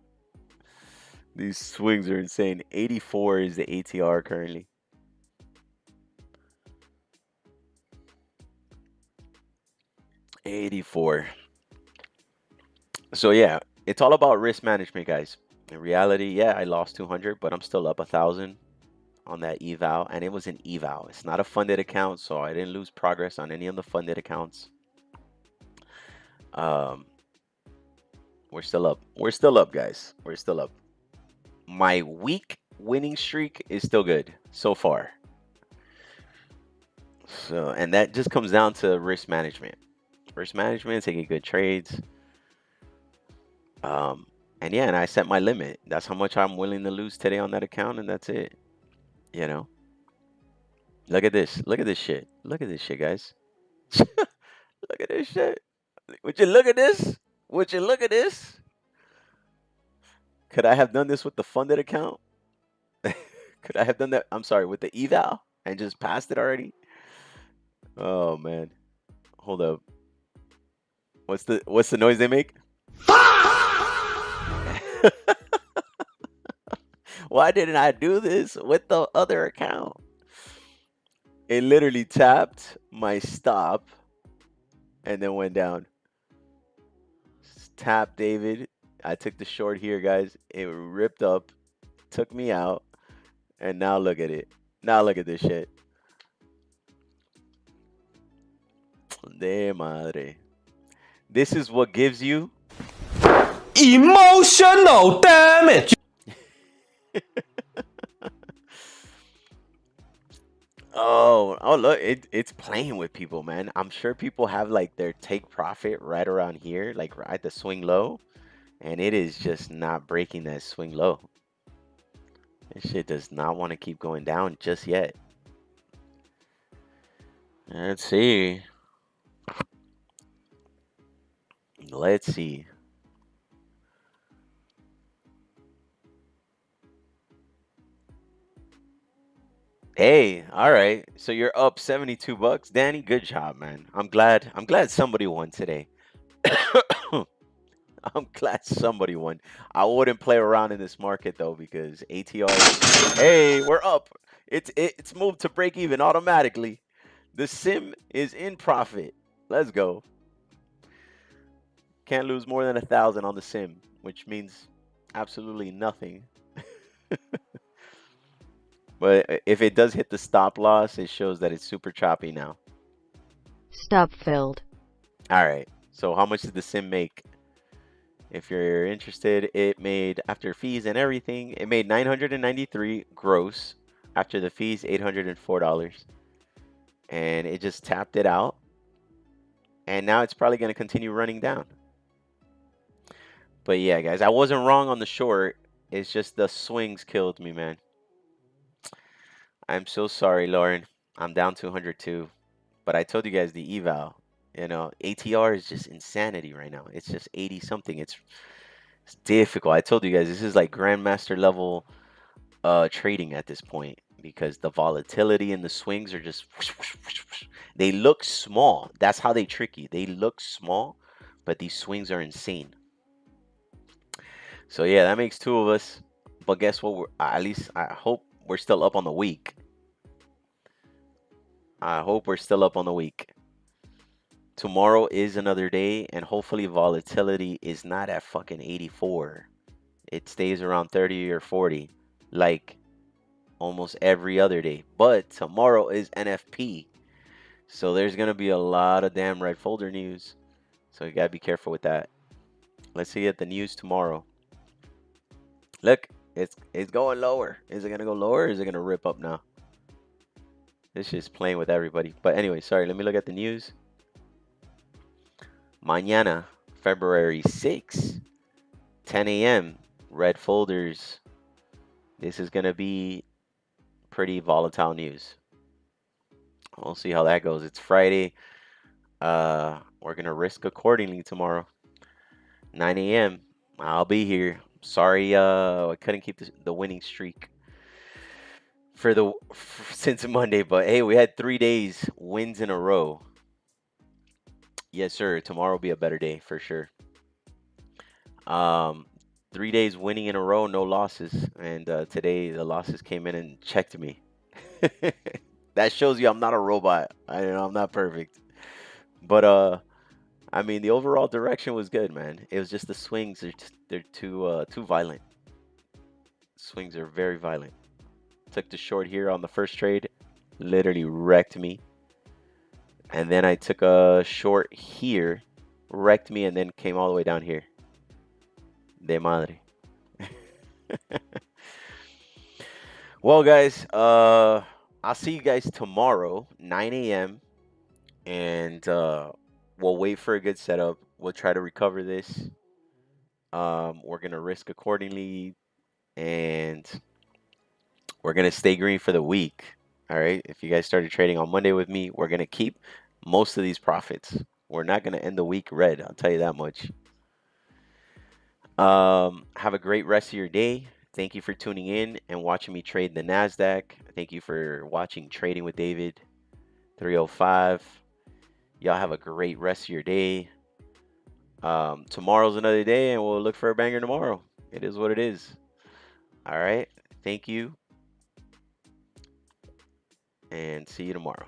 These swings are insane. 84 is the ATR currently. 84. So yeah, it's all about risk management, guys. In reality, yeah, I lost 200, but I'm still up 1,000 on that eval, and it was an eval. It's not a funded account, so I didn't lose progress on any of the funded accounts. Um, we're still up. We're still up, guys. We're still up. My week winning streak is still good so far. So, and that just comes down to risk management. Risk management, taking good trades. Um, and yeah, and I set my limit. That's how much I'm willing to lose today on that account, and that's it. You know, look at this. Look at this shit. Look at this shit, guys. Look at this shit. Would you look at this? Would you look at this? Could I have done this with the funded account? Could I have done that? I'm sorry, with the eval and just passed it already? Oh man. Hold up. What's the noise they make? Why didn't I do this with the other account? It literally tapped my stop and then went down. Tap David. I took the short here, guys. It ripped up, took me out, and now look at it. Now look at this shit. De madre. This is what gives you emotional damage. oh look, it's playing with people, man. I'm sure people have like their take profit right around here, like right at the swing low, and it is just not breaking that swing low. This shit does not want to keep going down just yet. Let's see. Let's see. Hey, all right. So you're up 72 bucks, Danny. Good job, man. I'm glad somebody won today. I'm glad somebody won. I wouldn't play around in this market though because ATR. Hey, we're up. It's moved to break even automatically. The sim is in profit. Let's go. Can't lose more than 1,000 on the sim, which means absolutely nothing. But if it does hit the stop loss, it shows that it's super choppy now. Stop filled. All right. So how much did the sim make? If you're interested, it made after fees and everything, it made 993 gross. After the fees, $804. And it just tapped it out. And now it's probably going to continue running down. But yeah, guys, I wasn't wrong on the short. It's just the swings killed me, man. I'm so sorry, Lauren. I'm down 202. But I told you guys the eval. ATR is just insanity right now. It's just 80 something. It's difficult. I told you guys this is like grandmaster level trading at this point because the volatility and the swings are just they look small. That's how they trick you. They look small, but these swings are insane. So yeah, that makes two of us. But guess what? At least I hope we're still up on the week. I hope we're still up on the week. Tomorrow is another day, and hopefully volatility is not at fucking 84. It stays around 30 or 40, like almost every other day. But tomorrow is NFP, so there's gonna be a lot of damn red folder news. So you gotta be careful with that. Let's see at the news tomorrow. Look, it's going lower. Is it gonna go lower or is it gonna rip up now? This is playing with everybody. But anyway, sorry, let me look at the news. Mañana, February 6th, 10 a.m. Red folders. This is gonna be pretty volatile news. We'll see how that goes. It's Friday. We're gonna risk accordingly tomorrow. 9 a.m. I'll be here. Sorry, I couldn't keep the winning streak since Monday, but hey, we had 3 days wins in a row. Yes, sir. Tomorrow will be a better day for sure. Um, 3 days winning in a row, no losses, and today the losses came in and checked me. That shows you I'm not a robot. I'm not perfect, but I mean the overall direction was good, man. It was just the swings they're too violent. Swings are very violent. Took the short here on the first trade, literally wrecked me. And then I took a short here, wrecked me, and then came all the way down here. De madre. Well, guys, I'll see you guys tomorrow, 9 a.m. And we'll wait for a good setup. We'll try to recover this. We're gonna risk accordingly, and we're gonna stay green for the week. All right. If you guys started trading on Monday with me, we're gonna keep most of these profits. We're not gonna end the week red. I'll tell you that much. Have a great rest of your day. Thank you for tuning in and watching me trade the NASDAQ. Thank you for watching Trading with David 305. Y'all have a great rest of your day. Tomorrow's another day, and we'll look for a banger tomorrow. It is what it is. All right. Thank you, and see you tomorrow.